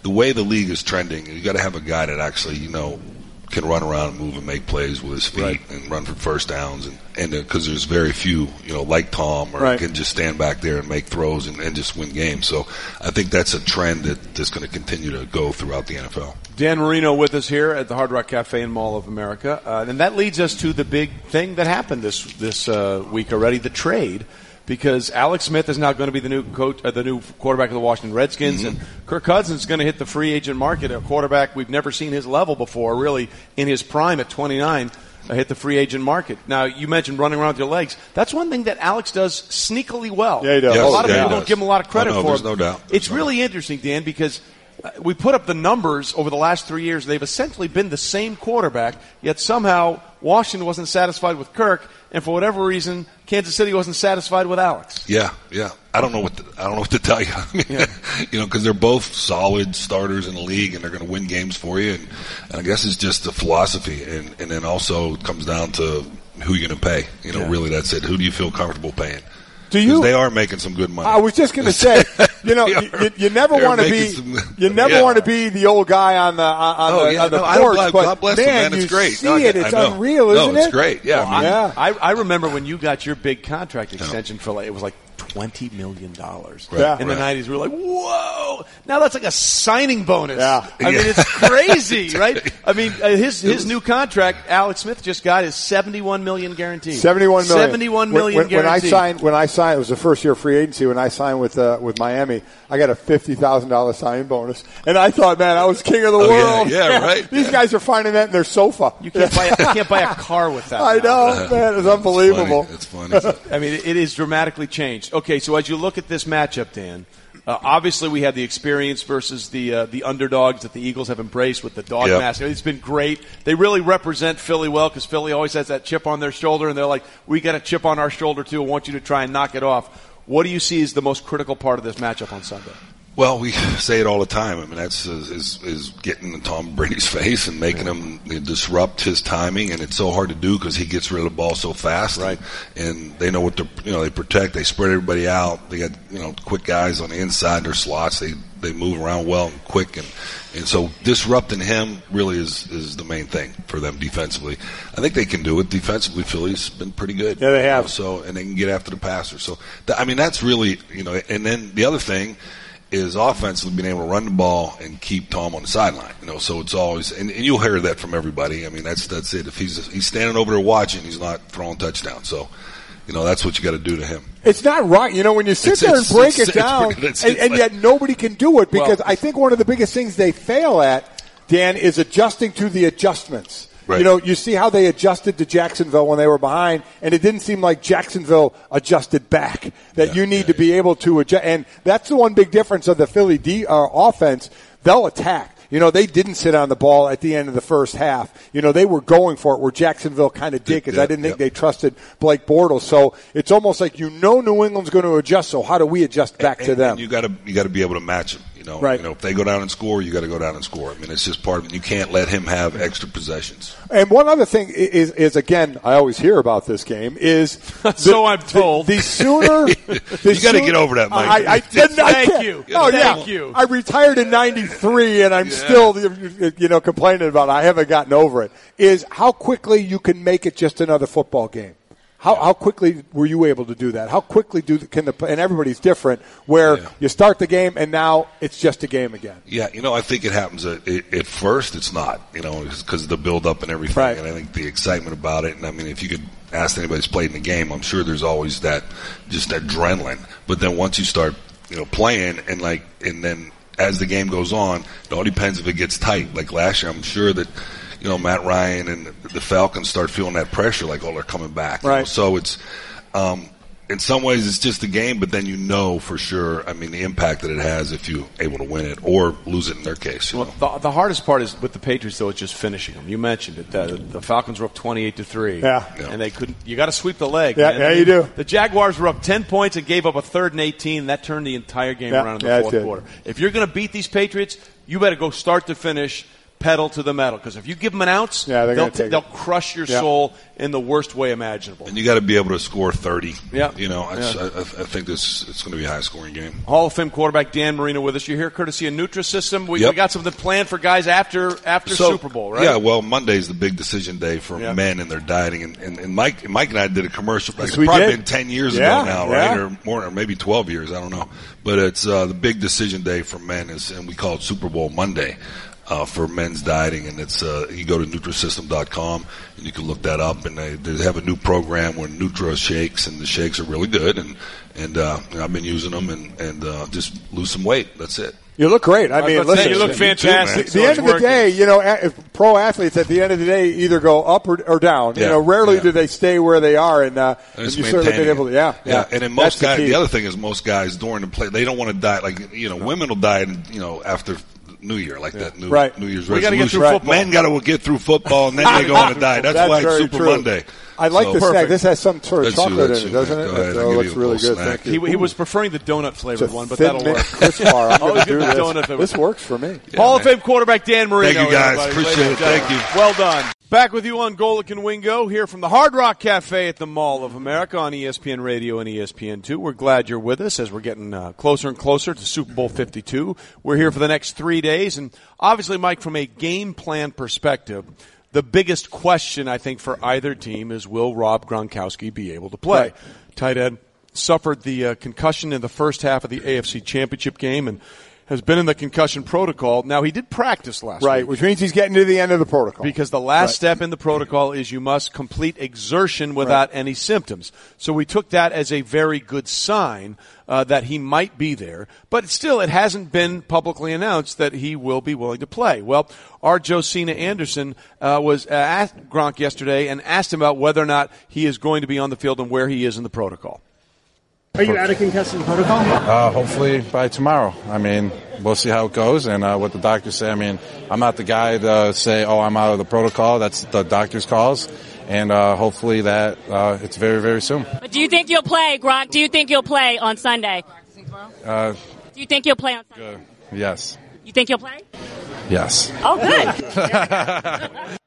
Speaker 14: The way the league is trending, you got to have a guy that actually can run around and move and make plays with his feet and run for first downs, and because there's very few like Tom or can just stand back there and make throws and just win games. So I think that's a trend that's going to continue to go throughout the NFL.
Speaker 3: Dan Marino with us here at the Hard Rock Cafe in Mall of America, and that leads us to the big thing that happened this week already, the trade. Because Alex Smith is now going to be the new coach, the new quarterback of the Washington Redskins, and Kirk Cousins is going to hit the free agent market. A quarterback we've never seen his level before, really in his prime at 29, hit the free agent market. Now you mentioned running around with your legs. That's one thing that Alex does sneakily well.
Speaker 4: Yeah, he does.
Speaker 3: A lot of people don't give him a lot of credit for.
Speaker 14: There's no doubt.
Speaker 3: It's really interesting, Dan, because we put up the numbers over the last 3 years. They've essentially been the same quarterback, yet somehow Washington wasn't satisfied with Kirk, and for whatever reason, Kansas City wasn't satisfied with Alex.
Speaker 14: Yeah. I don't know what to tell you. I mean, because they're both solid starters in the league, and they're going to win games for you. And I guess it's just the philosophy, and then also it comes down to who you're going to pay. Really, that's it. Who do you feel comfortable paying? Because they are making some good money.
Speaker 4: I was just going to say, you never want to be, want to be the old guy on the porch.
Speaker 14: God bless them, man. It's great.
Speaker 4: It's unreal, isn't it?
Speaker 14: It's great. Yeah.
Speaker 3: I remember when you got your big contract extension for it was like $20 million. In the 90s, we were like, whoa! Now that's like a signing bonus.
Speaker 4: Yeah.
Speaker 3: I mean, it's crazy, right? I mean, his new contract, Alex Smith just got, is $71 million guaranteed.
Speaker 4: $71 million.
Speaker 3: $71 million guaranteed.
Speaker 4: When I signed, it was the first year of free agency. When I signed with Miami, I got a $50,000 signing bonus, and I thought, man, I was king of the world.
Speaker 14: Yeah, right.
Speaker 4: These guys are finding that in their sofa.
Speaker 3: You can't buy a car with that.
Speaker 4: I know, man. It's unbelievable.
Speaker 14: It's funny.
Speaker 3: I mean, it is dramatically changed. Okay, so as you look at this matchup, Dan, obviously we have the experience versus the underdogs that the Eagles have embraced with the dog mask. It's been great. They really represent Philly well because Philly always has that chip on their shoulder, and they're like, we got a chip on our shoulder too. I want you to try and knock it off. What do you see as the most critical part of this matchup on Sunday?
Speaker 14: Well, we say it all the time. I mean, that's is getting in Tom Brady's face and making him disrupt his timing, and it's so hard to do because he gets rid of the ball so fast.
Speaker 3: Right.
Speaker 14: And they know what they protect. They spread everybody out. They got quick guys on the inside, their slots. They move around well and quick, and so disrupting him really is the main thing for them defensively. I think they can do it defensively. Philly's been pretty good.
Speaker 4: Yeah, they have.
Speaker 14: And they can get after the passer. So that's really And then the other thing is offensively being able to run the ball and keep Tom on the sideline. So it's always and you'll hear that from everybody. I mean, that's it. If he's standing over there watching, he's not throwing touchdowns. So, that's what you got to do to him.
Speaker 4: It's not right. When you sit there and break it down, and yet nobody can do it because I think one of the biggest things they fail at, Dan, is adjusting to the adjustments.
Speaker 14: Right.
Speaker 4: You know, you see how they adjusted to Jacksonville when they were behind, and it didn't seem like Jacksonville adjusted back. That you need to be able to adjust, and that's the one big difference of the Philly offense. They'll attack. You know, they didn't sit on the ball at the end of the first half. You know, they were going for it, where Jacksonville kind of did, because I didn't think they trusted Blake Bortles. So it's almost like, you know, New England's going to adjust, so how do we adjust back to them?
Speaker 14: And you got to be able to match them. You know,
Speaker 4: right.
Speaker 14: You know, if they go down and score, you got to go down and score. I mean, it's just part of it. You can't let him have extra possessions.
Speaker 4: And one other thing is again, I always hear about this game is
Speaker 3: so I'm told.
Speaker 14: You got to get over that, Mike.
Speaker 3: Thank you.
Speaker 4: Thank you. I retired in '93, and I'm still, you know, complaining about it. I haven't gotten over it. Is how quickly you can make it just another football game. How quickly were you able to do that? How quickly and everybody's different, where you start the game and now it's just a game again?
Speaker 14: Yeah, you know, I think it happens at first. It's not, you know, because of the build up and everything.
Speaker 4: Right.
Speaker 14: And I think the excitement about it. And I mean, if you could ask anybody who's played in the game, I'm sure there's always that adrenaline. But then once you start, you know, playing and then as the game goes on, it all depends if it gets tight. Like last year, I'm sure that, you know, Matt Ryan and the Falcons start feeling that pressure, like, oh, they're coming back.
Speaker 4: Right.
Speaker 14: You know? So it's, in some ways, it's just a game, but then you know for sure, I mean, the impact that it has if you're able to win it or lose it in their case.
Speaker 3: Well, the hardest part is with the Patriots, though, it's just finishing them. You mentioned it. The Falcons were up 28-3.
Speaker 4: Yeah.
Speaker 3: And they couldn't. You got to sweep the leg.
Speaker 4: Yeah,
Speaker 3: man.
Speaker 4: you do.
Speaker 3: The Jaguars were up 10 points and gave up a 3rd and 18. That turned the entire game around in the fourth quarter. If you're going to beat these Patriots, you better go start to finish, pedal to the metal, because if you give them an ounce, they'll crush your soul in the worst way imaginable.
Speaker 14: And you got to be able to score 30.
Speaker 3: Yeah,
Speaker 14: you know, I think it's going to be a high-scoring game.
Speaker 3: Hall of Fame quarterback Dan Marino with us. You're here courtesy of Nutrisystem. We got something planned for guys after Super Bowl, right?
Speaker 14: Yeah, well, Monday's the big decision day for men and their dieting, and Mike and I did a commercial. Like, it's probably been 10 years ago now, right, or more, or maybe 12 years. I don't know, but it's the big decision day for men, and we call it Super Bowl Monday. For men's dieting, and it's you go to Nutrisystem.com and you can look that up, and they have a new program with Nutra shakes, and the shakes are really good, and I've been using them and just lose some weight. That's it.
Speaker 4: You look great. I mean, listen,
Speaker 3: you look fantastic.
Speaker 4: At the end of the day, you know, pro athletes at the end of the day either go up or down. You know, rarely do they stay where they are, and you certainly been able to. Yeah.
Speaker 14: And in most guys, the other thing is most guys during the play, they don't want to diet. Like, you know, women will diet, you know, after New Year, like that New Year's resolution.
Speaker 3: We got to get through football.
Speaker 14: Men got to get through football, and then they go on a diet. That's why it's Super Monday.
Speaker 4: I like the snack. This has some sort of chocolate in it, doesn't it? It looks really good. Thank you.
Speaker 3: He was preferring the donut flavored one, but that'll work.
Speaker 4: Crisp bar. I'm going to do this. This works for me.
Speaker 3: Hall of Fame quarterback Dan Marino.
Speaker 14: Thank you, guys. Appreciate it. Thank you.
Speaker 3: Well done. Back with you on Golic and Wingo here from the Hard Rock Cafe at the Mall of America on ESPN Radio and ESPN2. We're glad you're with us as we're getting closer and closer to Super Bowl 52. We're here for the next 3 days, and obviously, Mike, from a game plan perspective, the biggest question, I think, for either team is, will Rob Gronkowski be able to play?
Speaker 4: Right.
Speaker 3: Tight end suffered the concussion in the first half of the AFC Championship game and has been in the concussion protocol. Now, he did practice last week.
Speaker 4: Right, which means he's getting to the end of the protocol.
Speaker 3: Because the last step in the protocol is you must complete exertion without any symptoms. So we took that as a very good sign that he might be there. But still, it hasn't been publicly announced that he will be willing to play. Well, our Josina Anderson was at Gronk yesterday and asked him about whether or not he is going to be on the field and where he is in the protocol.
Speaker 15: Are you out of concussion protocol?
Speaker 16: Hopefully by tomorrow. I mean, we'll see how it goes and what the doctors say. I mean, I'm not the guy to say, oh, I'm out of the protocol. That's the doctor's calls. And hopefully that it's very, very soon.
Speaker 17: But do you think you'll play, Gronk? Do you think you'll play on Sunday? Do you think you'll play on Sunday?
Speaker 16: Yes.
Speaker 17: You think you'll play?
Speaker 16: Yes.
Speaker 17: Oh, good.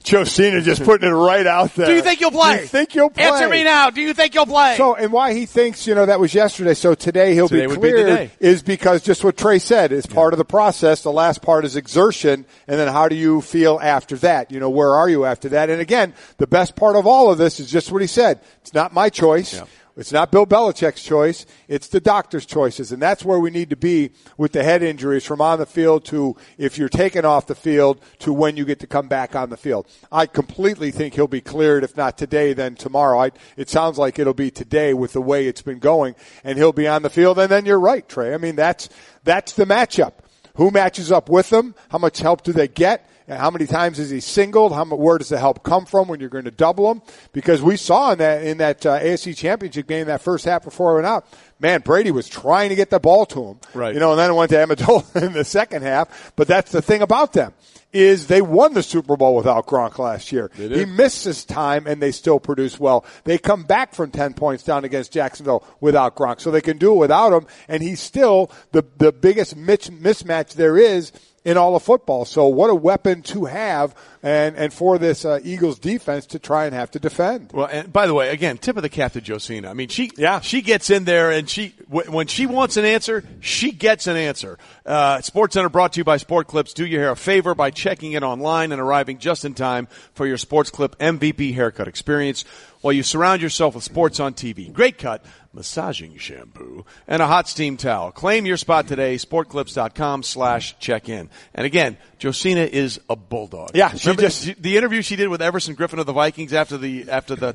Speaker 4: Josina just putting it right out there.
Speaker 3: Do you think you'll play?
Speaker 4: Do you think you'll play?
Speaker 3: Answer me now. Do you think you'll play?
Speaker 4: So, and why he thinks, you know, that was yesterday. So today he'll be cleared is because just what Trey said is part of the process. The last part is exertion. And then how do you feel after that? You know, where are you after that? And again, the best part of all of this is just what he said. It's not my choice. Yeah. It's not Bill Belichick's choice. It's the doctor's choices. And that's where we need to be with the head injuries, from on the field to if you're taken off the field to when you get to come back on the field. I completely think he'll be cleared, if not today, then tomorrow. It sounds like it'll be today with the way it's been going, and he'll be on the field. And then you're right, Trey. I mean, that's the matchup. Who matches up with him? How much help do they get? And how many times is he singled? Where does the help come from when you're going to double him? Because we saw in that AFC Championship game, that first half before we went out, man, Brady was trying to get the ball to him.
Speaker 3: Right.
Speaker 4: And then it went to Amendola in the second half. But that's the thing about them, is they won the Super Bowl without Gronk last year. He missed his time, and they still produce well. They come back from 10 points down against Jacksonville without Gronk. So they can do it without him, and he's still the biggest mismatch there is in all of football. So what a weapon to have and for this Eagles defense to try and have to defend.
Speaker 3: Well, and by the way, again, tip of the cap to Josina. I mean, she gets in there, and when she wants an answer, she gets an answer. SportsCenter brought to you by Sport Clips. Do your hair a favor by checking it online and arriving just in time for your Sports Clip MVP haircut experience while you surround yourself with sports on TV. Great cut, massaging shampoo, and a hot steam towel. Claim your spot today, sportclips.com/check-in. And again, Josina is a bulldog.
Speaker 4: Yeah,
Speaker 3: the interview she did with Everson Griffin of the Vikings after the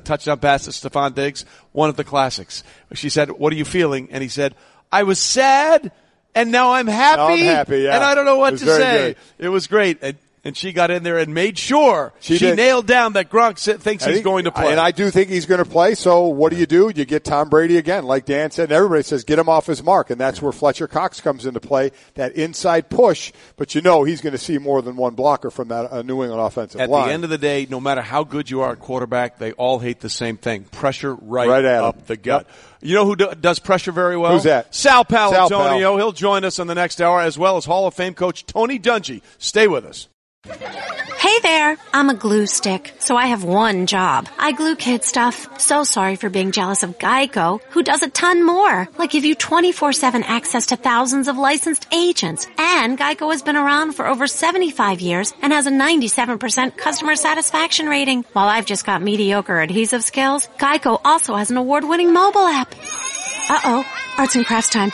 Speaker 3: touchdown pass to Stephon Diggs, one of the classics. She said, "What are you feeling?" And he said, "I was sad, and now I'm happy.
Speaker 4: Now I'm happy, yeah.
Speaker 3: And I don't know what to say."
Speaker 4: Good.
Speaker 3: It was great. And she got in there and made sure she nailed down that Gronk thinks he's going to play.
Speaker 4: And I do think he's going to play, so what do? You get Tom Brady again. Like Dan said, and everybody says, get him off his mark, and that's where Fletcher Cox comes into play, that inside push. But he's going to see more than one blocker from that New England offensive line.
Speaker 3: At the end of the day, no matter how good you are at quarterback, they all hate the same thing. Pressure right up the gut. Yep. You know who does pressure very well?
Speaker 4: Who's that?
Speaker 3: Sal Paolantonio. He'll join us in the next hour, as well as Hall of Fame coach Tony Dungy. Stay with us.
Speaker 18: Hey there, I'm a glue stick, so I have one job. I glue kid stuff. So sorry for being jealous of Geico, who does a ton more, like give you 24/7 access to thousands of licensed agents. And Geico has been around for over 75 years and has a 97% customer satisfaction rating. While I've just got mediocre adhesive skills, Geico also has an award-winning mobile app. Uh-oh, arts and crafts time.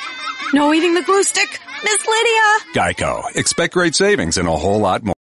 Speaker 18: No eating the glue stick. Miss Lydia!
Speaker 11: Geico. Expect great savings and a whole lot more.